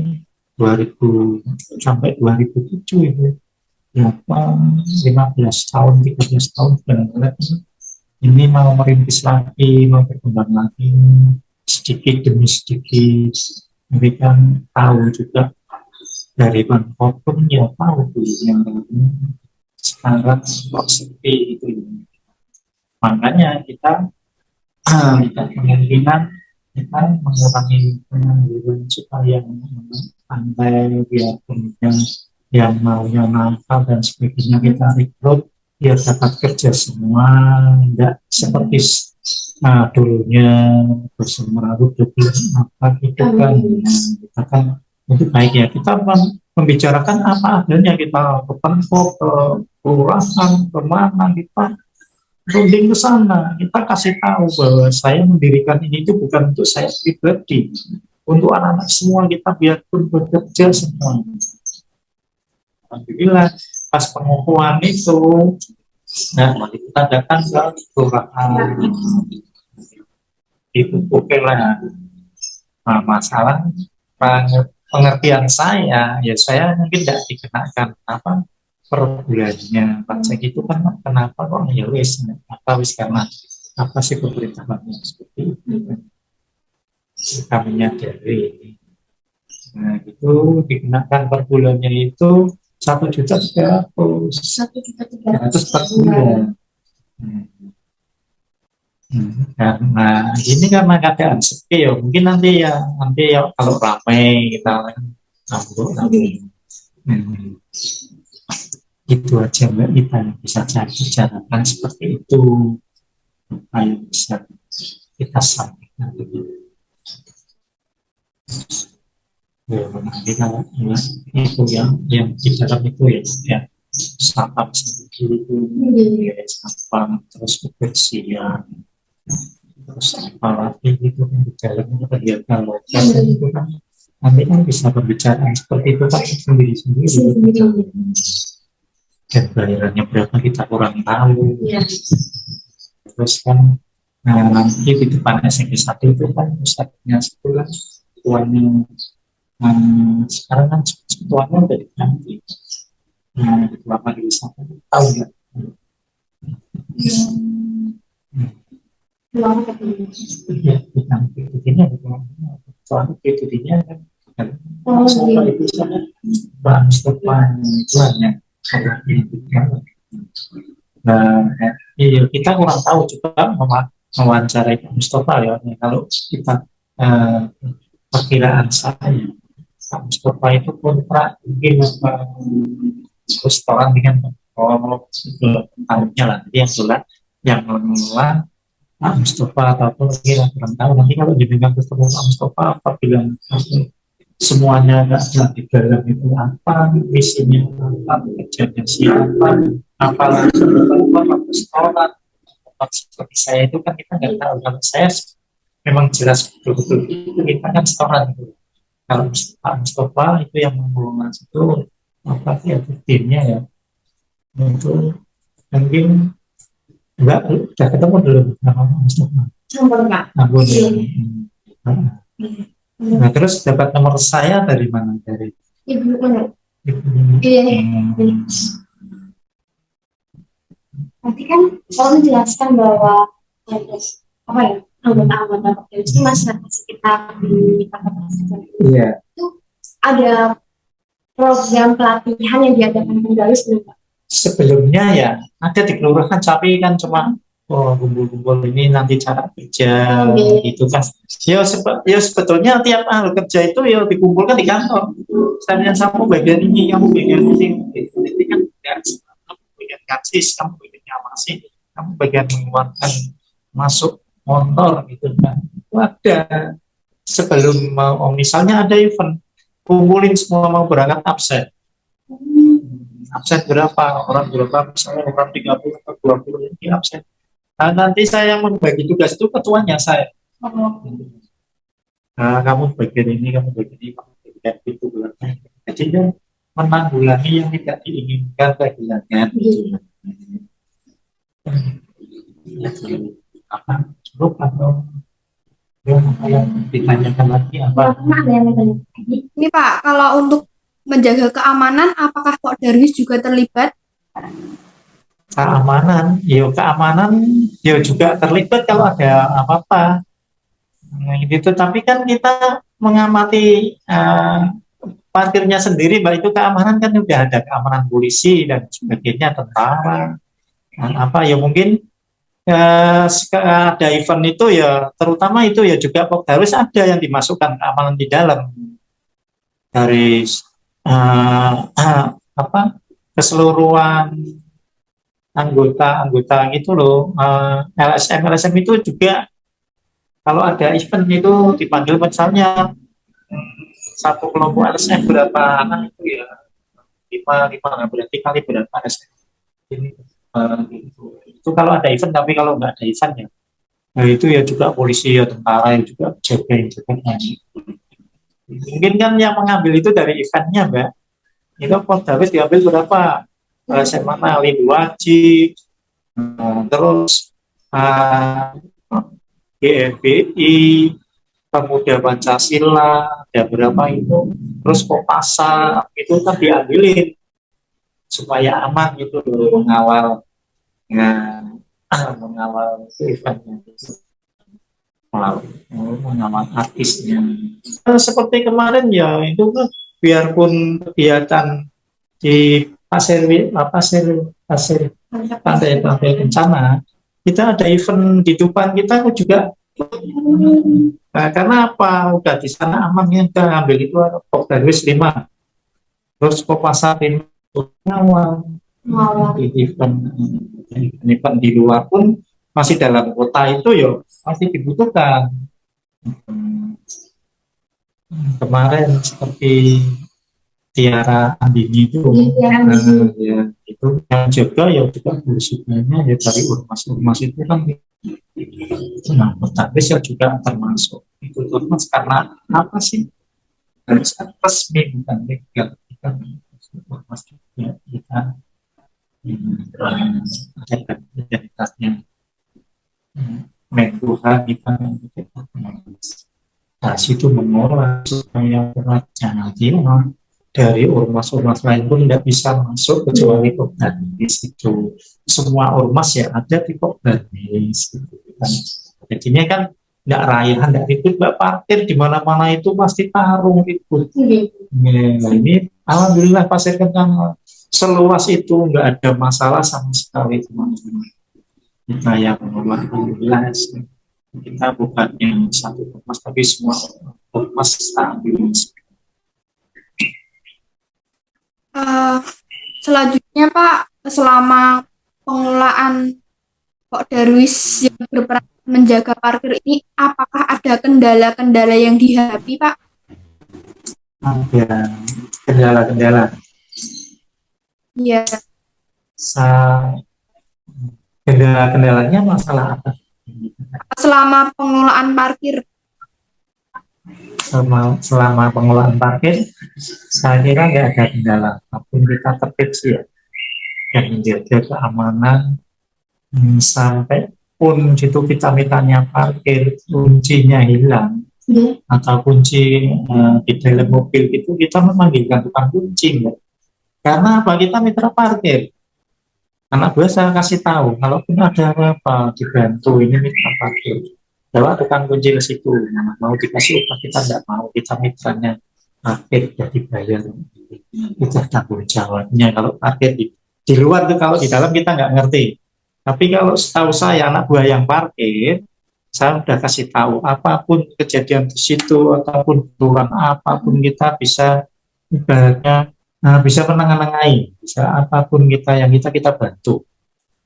Speaker 8: 2000 sampai 2007 itu. Berapa 15 tahun, 13 tahun benar-benar ini mau merintis lagi, mau berkembang lagi sedikit demi sedikit. Mereka tahu juga dari Bang Kopung ya tahu tuh yang sekarang kok sepi itu. Makanya kita kemungkinan kita mengurangi pengangguran supaya pandai biarpun yang maunya nakal dan sebagainya kita rekrut biar dapat kerja semua, tidak seperti dulunya bersemerawut apa gitu kan. Kita kan itu baik ya, kita membicarakan apa adanya, kita ke Pemkot, ke kelurahan, kemana kita runding ke sana, kita kasih tahu bahwa saya mendirikan ini itu bukan untuk saya pribadi, untuk anak-anak semua, kita biarpun bekerja semua. Alhamdulillah pas pengukuhan itu, nah mari kita datang ke kelurahan, itu oke lah. Nah, masalah pengertian saya, ya saya mungkin tidak dikenakan apa per bulannya pajak itu kan, kenapa kok ya wis apa wis karena apa sih pemerintah banyak seperti itu kita menyadari. Nah itu dikenakan per bulannya itu 1.300.000 per bulan. Karena ini karena keadaan sepi ya, mungkin nanti ya kalau ramai kita ramai. Itu aja Mbak, kita bisa bicarakan seperti itu supaya bisa kita sampaikan. Ya, nanti kalau itu yang di dalam itu ya sampah sendiri itu ya sampah terus kebersihan terus apa lagi itu kan di dalam kegiatan lokal itu kan nanti kan bisa berbicara seperti itu kan sendiri-sendiri dan bayarannya berapa kita kurang tahu. Terus kan nanti di depan SMP 1 itu kan pusatnya sekolah tuanya sekarang kan ketuanya udah diganti. Ketua pariwisata tahu nggak? Iya, diganti. Ini soalnya PTD-nya kan soal itu sana Pak Mustafa itu hanya iya kita kurang tahu juga mewawancarai Pak Mustafa ya. Kalau kita perkiraan saya Pak Mustafa itu kontrak mungkin restoran dengan tahunnya lah, jadi yang mengelola Pak Mustafa ataupun kira kurang tahu. Nanti kalau dibilang ketemu Pak Mustafa apabila semuanya nggak ada di dalam itu apa visinya apa kerjanya siapa apalagi Pak restoran seperti saya itu kan kita nggak tahu. Kalau saya memang jelas betul-betul itu kita kan restoran itu. Kalau Pak Mustafa itu yang mengelola itu apa ya timnya ya itu mungkin enggak udah ketemu belum sama Pak Mustafa? Belum. Nah terus dapat nomor saya dari mana? Dari
Speaker 6: Ibu mana? Nanti kan kalau menjelaskan bahwa ada apa ya anggota-anggota itu masyarakat sekitar di
Speaker 8: iya.
Speaker 6: Itu ada program pelatihan yang diadakan Penggaris belum Pak?
Speaker 8: Sebelumnya ya ada di kelurahan tapi kan cuma kumpul-kumpul ini nanti cara kerja gitu kan. Ya sebetulnya tiap hal kerja itu ya dikumpulkan di kantor. Saya sama bagian ini, kamu bagian ini kan kamu bagian karcis, kamu bagian nyamasi, kamu bagian mengeluarkan masuk motor gitu kan. Ada sebelum mau misalnya ada event kumpulin semua mau berangkat absen. Absen berapa? Orang berapa? Misalnya orang 30 atau 20 ini absen. Nah, nanti saya yang membagi tugas itu ketuanya saya. Kamu bagian ini, kamu bagian ini, kamu bagian itu. Jadi dia menanggulangi yang tidak diinginkan kehilangan. Apa? Cukup atau yang ditanyakan lagi apa?
Speaker 4: Ini Pak, kalau untuk menjaga keamanan, apakah Pak Darwis juga terlibat?
Speaker 8: Keamanan, ya juga terlibat kalau ada apa-apa. Gitu. Tapi kan kita mengamati parkirnya sendiri, Mbak, itu keamanan kan udah ada keamanan polisi dan sebagainya, tentara, apa ya mungkin ada event itu ya, terutama itu ya juga harus ada yang dimasukkan keamanan di dalam dari apa keseluruhan anggota gitu loh. LSM itu juga kalau ada event itu dipanggil misalnya satu kelompok LSM berapa anak itu ya lima berarti kali berapa LSM ini gitu. Itu kalau ada event, tapi kalau nggak ada event ya nah itu ya juga polisi ya tentara yang juga jagain. Mungkin kan yang mengambil itu dari eventnya, Mbak. Itu Polres diambil berapa? LSM mana? Lindu Wajib, terus GMBI, Pemuda Pancasila, ada berapa itu, terus Kopasa, itu kan diambilin supaya aman gitu loh, mengawal eventnya, mengawal artisnya. Seperti kemarin ya, itu kan biarpun kegiatan di pasir pantai Kencana, kita ada event di depan kita juga. Nah, karena apa? Udah di sana amannya kita ambil itu Darwis 5, terus Kopasar 5 ngawal di event di luar pun masih dalam kota itu ya masih dibutuhkan. Kemarin seperti Tiara Andini itu, ya, itu yang juga ya juga bersihnya ya dari ormas itu kan. Nah, Darwis ya juga termasuk itu ormas karena apa sih? Harus resmi bukan legal. Kita ormas juga kita ada identitasnya Mentuhan kita nah, situ mengolah supaya jangan dari ormas-ormas lain pun tidak bisa masuk kecuali Darwis itu. Semua ormas ya ada di Darwis gitu kan. Jadinya kan nggak rayahan, nggak ribut, nggak parkir di mana-mana itu pasti tarung ribut. Nah, ini alhamdulillah Pasir Kencana seluas itu nggak ada masalah sama sekali teman-teman. Kita yang alhamdulillah kita bukan yang satu ormas tapi semua ormas stabil.
Speaker 4: Selanjutnya Pak, selama pengelolaan Pak Darwis yang berperan menjaga parkir ini, apakah ada kendala-kendala yang dihadapi Pak?
Speaker 8: Ada kendala-kendala.
Speaker 4: Iya.
Speaker 8: Kendala-kendalanya masalah apa?
Speaker 4: Selama pengelolaan parkir.
Speaker 8: Selama pengelolaan parkir, saya kira nggak ada kendala. Apapun kita tertib sih ya, dan menjaga keamanan sampai pun situ kita mintanya parkir, kuncinya hilang atau kunci di dalam mobil itu kita memanggilkan tukang kunci, ya. Karena apa? Kita mitra parkir. Anak gue saya kasih tahu, kalaupun ada apa dibantu ini mitra parkir. Bawa tukang kunci ke situ, mau dikasih upah kita tidak mau, kita mitranya parkir jadi bayar, itu tanggung jawabnya. Kalau parkir di luar tuh, kalau di dalam kita nggak ngerti. Tapi kalau setahu saya anak buah yang parkir, saya udah kasih tahu apapun kejadian di situ ataupun turun apapun kita bisa ibaratnya bisa menengahi, bisa apapun kita bantu.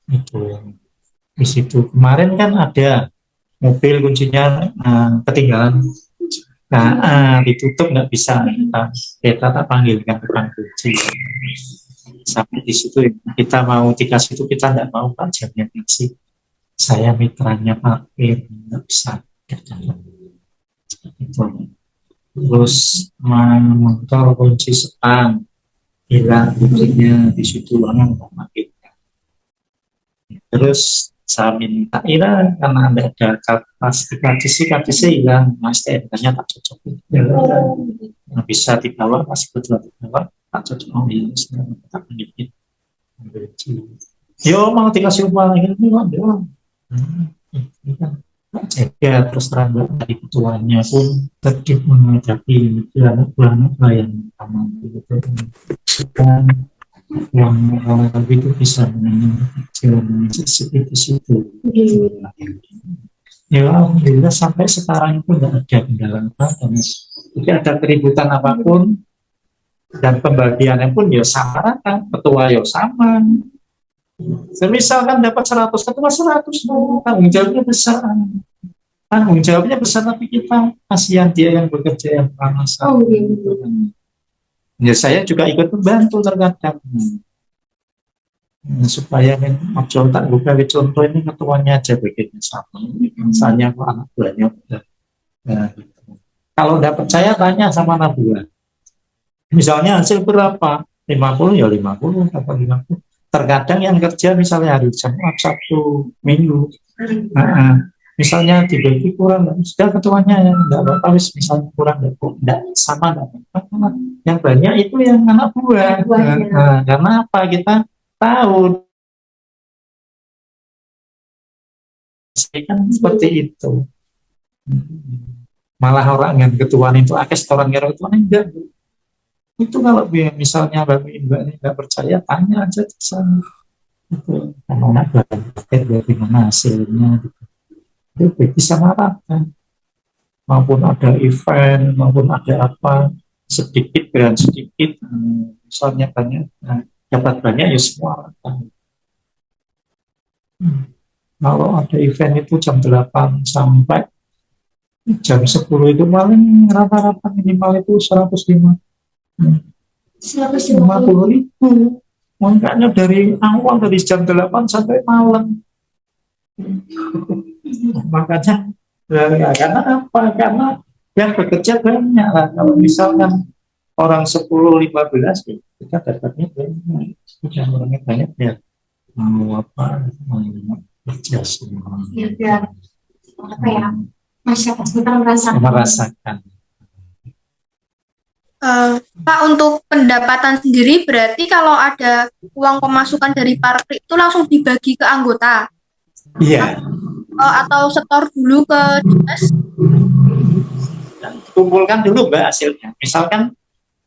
Speaker 8: Itu di situ kemarin kan ada mobil kuncinya ketinggalan, ditutup nggak bisa, kita tak panggilkan tukang kunci sampai di situ. Kita mau dikasih itu kita nggak mau, Pak, jamnya kasih saya mitranya parkir nggak bisa, Itu. Terus memonitor kunci stang hilang kuncinya di situ orang nggak makin. Terus saya minta hilang karena ada KTC hilang, mas STNK-nya tak cocok. Nah, bisa dibawa, pas kebetulan dibawa tak cocok, oh iya, tak menipin. Yo mau dikasih upah lagi ini kok doang. Jaga terus terang dari ketuanya pun tertib menghadapi anak-anak yang sama gitu. Dan yang orang itu bisa mengenai seperti situ. Ya alhamdulillah sampai sekarang itu tidak ada kendala apa-apa. Jadi ada keributan apapun dan pembagiannya pun ya sama kan, ketua ya sama. Misalkan dapat 100, ketua 100, tanggung jawabnya besar. Tanggung jawabnya besar, tapi kita kasihan dia yang bekerja yang panas. Ya saya juga ikut membantu terkadang. Supaya ojo tak buka contoh ini ketuanya aja begini sama. Misalnya anak buahnya udah. Kalau dapat saya tanya sama anak buah. Misalnya hasil berapa? 50 ya 50 atau 50. Terkadang yang kerja misalnya hari Jumat, Sabtu, Minggu. Misalnya dibagi kurang, sudah ketuanya enggak apa-apa, misalnya kurang enggak sama enggak. Yang banyak itu yang anak buah. Karena apa? Kita tahu kan seperti itu. Malah orang yang ketuaan itu akes orang yang ketuaan enggak. Itu kalau misalnya mbak ini nggak percaya, tanya aja ke sana. Itu anak pakai bagaimana hasilnya. Itu bisa marahkan. Maupun ada event, maupun ada apa, sedikit dan sedikit, misalnya banyak, dapat banyak ya semua. Kalau ada event itu jam 8 sampai jam 10 itu paling rata-rata minimal itu 150.000. Makanya dari awal dari jam 8 sampai malam. Makanya karena apa? Karena yang bekerja banyak lah. Kalau misalkan orang 10-15 kita dapatnya banyak. Orangnya banyak ya mau apa mau kerja semua.
Speaker 6: Ya, apa ya? Masyarakat kita merasakan.
Speaker 4: Pak, untuk pendapatan sendiri berarti kalau ada uang pemasukan dari parkir itu langsung dibagi ke anggota?
Speaker 8: Iya.
Speaker 4: Atau setor dulu ke dinas?
Speaker 8: Kumpulkan dulu Mbak hasilnya.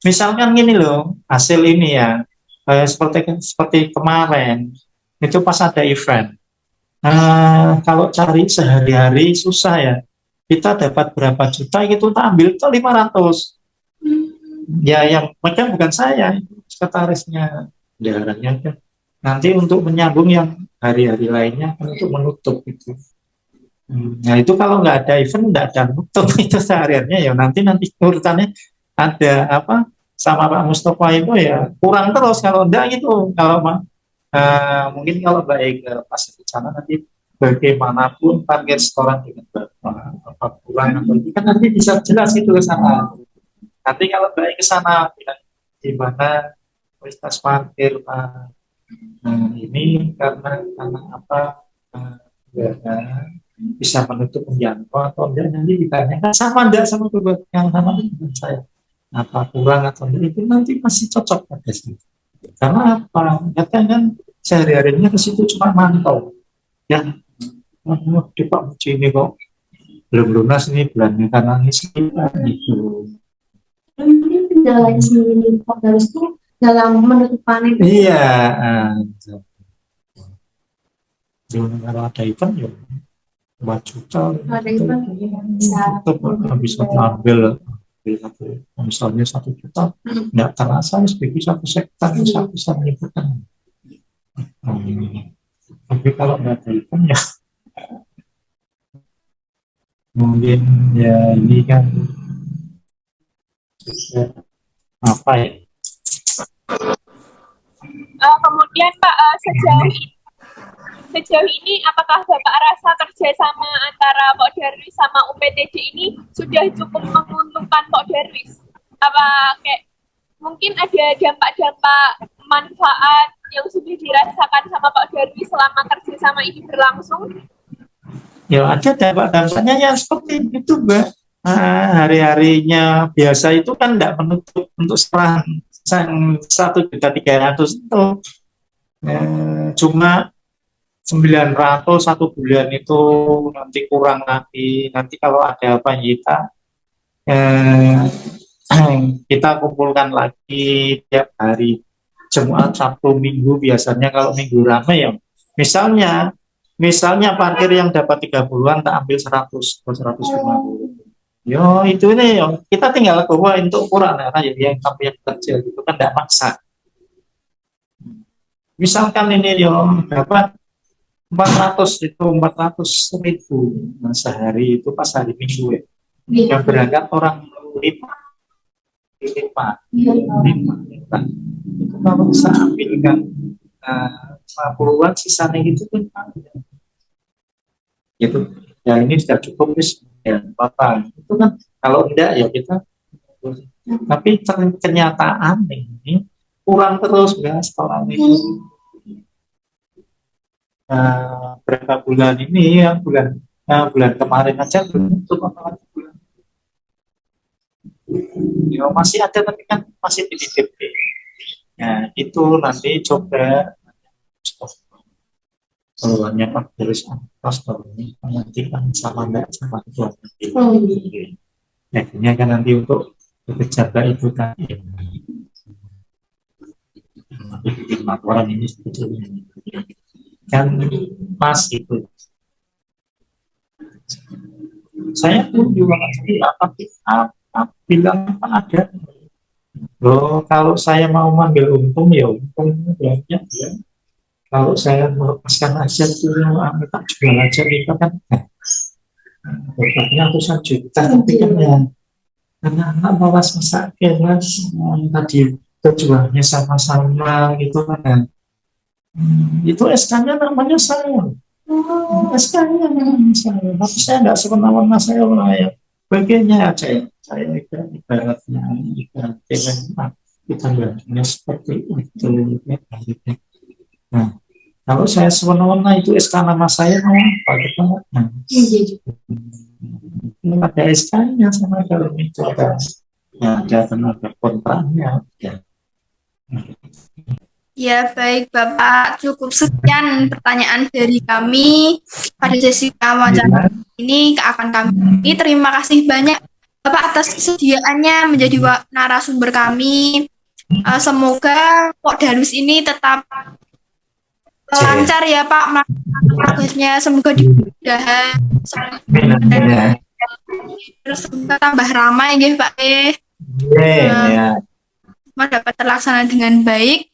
Speaker 8: Misalkan gini loh, hasil ini ya, seperti kemarin, itu pas ada event. Kalau cari sehari-hari susah ya. Kita dapat berapa juta, itu kita ambil itu 500. Ya yang macam bukan saya, sekretarisnya, daerahnya kan. Nanti untuk menyambung yang hari-hari lainnya untuk menutup itu. Nah itu kalau nggak ada event, nggak ada menutup itu sehariannya ya nanti urutannya ada apa sama Pak Mustafa itu ya kurang terus kalau enggak gitu. Kalau mungkin kalau baik pas rencana nanti bagaimanapun target setoran dengan apa kurang atau itu kan nanti bisa jelas itu ke sana. Nanti kalau baik ke sana, di mana fasilitas parkir ini karena apa bisa menutup menjangkau atau enggak nanti ditanyakan sama enggak sama yang sama dengan saya apa kurang atau enggak itu nanti masih cocok pada sini. Karena apa? Katanya kan sehari-harinya ke situ cuma mantau ya. Di Pak Muji ini kok belum lunas nih bulannya karena ini sekitar gitu.
Speaker 6: Ini kendala yang sendiri harus tuh dalam menutup panen.
Speaker 8: Iya. Kalau ada event ya 4 juta.
Speaker 6: Ada event
Speaker 8: bisa ambil misalnya 1 juta, nggak terasa sebagai 1 sektor bisa menyebutkan. Tapi kalau nggak ada event ya mungkin ya ini kan apa ya?
Speaker 2: Kemudian Pak, sejauh ini sejauh ini apakah Bapak rasa kerjasama antara Pok Darwis sama UPTD ini sudah cukup menguntungkan Pok Darwis? Apa kayak mungkin ada dampak-dampak manfaat yang sudah dirasakan sama Pak Darwis selama kerjasama ini berlangsung?
Speaker 8: Ya ada dampak-dampaknya yang seperti itu, Mbak. Hari-harinya biasa itu kan tidak menutup untuk serang 1.300.000 itu. Cuma 900 satu bulan itu nanti kurang nanti kalau ada apa kita kita kumpulkan lagi tiap hari Jumat, Sabtu, Minggu biasanya. Kalau Minggu ramai ya misalnya parkir yang dapat 30-an tak ambil 100 atau 150. Yo itu ini yo kita tinggal bawa untuk ukuran karena ya yang sampai yang kecil itu kan tidak maksa. Misalkan ini yo dapat 400.000 sehari itu pas hari Minggu ya. Yang berangkat orang 5. Itu kalau bisa ambilkan 50-an sisanya itu kan gitu. Ya ini sudah cukup ya apa itu kan kalau enggak ya kita, tapi kenyataan ini kurang terus ya sekolah itu. Berapa bulan ini ya bulan kemarin aja belum tutup apa bulan. Ya, masih ada tapi kan masih di DP. Ya itu nanti coba keluarnya Pak terus ini nanti kan sama enggak sama itu nanti. Akhirnya kan nanti untuk berjaga itu tadi. Laporan ini sebetulnya kan pas itu. Saya pun juga bilang apa ada. Loh, kalau saya mau ambil untung ya untung ya. Kalau saya melepaskan aset itu minta jual aja kita kan dapatnya ratusan juta tapi kan ya anak-anak malas masak mas tadi tujuannya sama-sama gitu kan itu SK-nya namanya saya SK-nya namanya saya tapi saya nggak semena-mena saya ya bagiannya aja saya ibaratnya kita lihatnya seperti itu ya. Nah, kalau saya semena-mena itu SK nama saya mau apa kita ada SK-nya sama kalau itu ada tenaga kontraknya ya.
Speaker 4: Ya, baik Bapak, cukup sekian pertanyaan dari kami pada sesi wawancara ini akan kami. Terima kasih banyak Bapak atas kesediaannya menjadi narasumber kami. Semoga Pok Darwis ini tetap lancar ya Pak progresnya, semoga dimudahkan, terus semoga tambah ramai ya Pak semua dapat terlaksana dengan baik.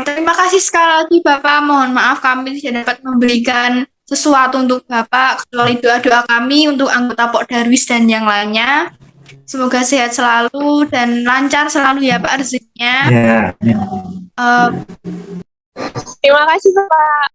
Speaker 4: Terima kasih sekali lagi Bapak, mohon maaf kami tidak dapat memberikan sesuatu untuk Bapak kecuali doa-doa kami untuk anggota Pok Darwis dan yang lainnya. Semoga sehat selalu dan lancar selalu ya Pak rezekinya.
Speaker 2: Terima kasih Bapak.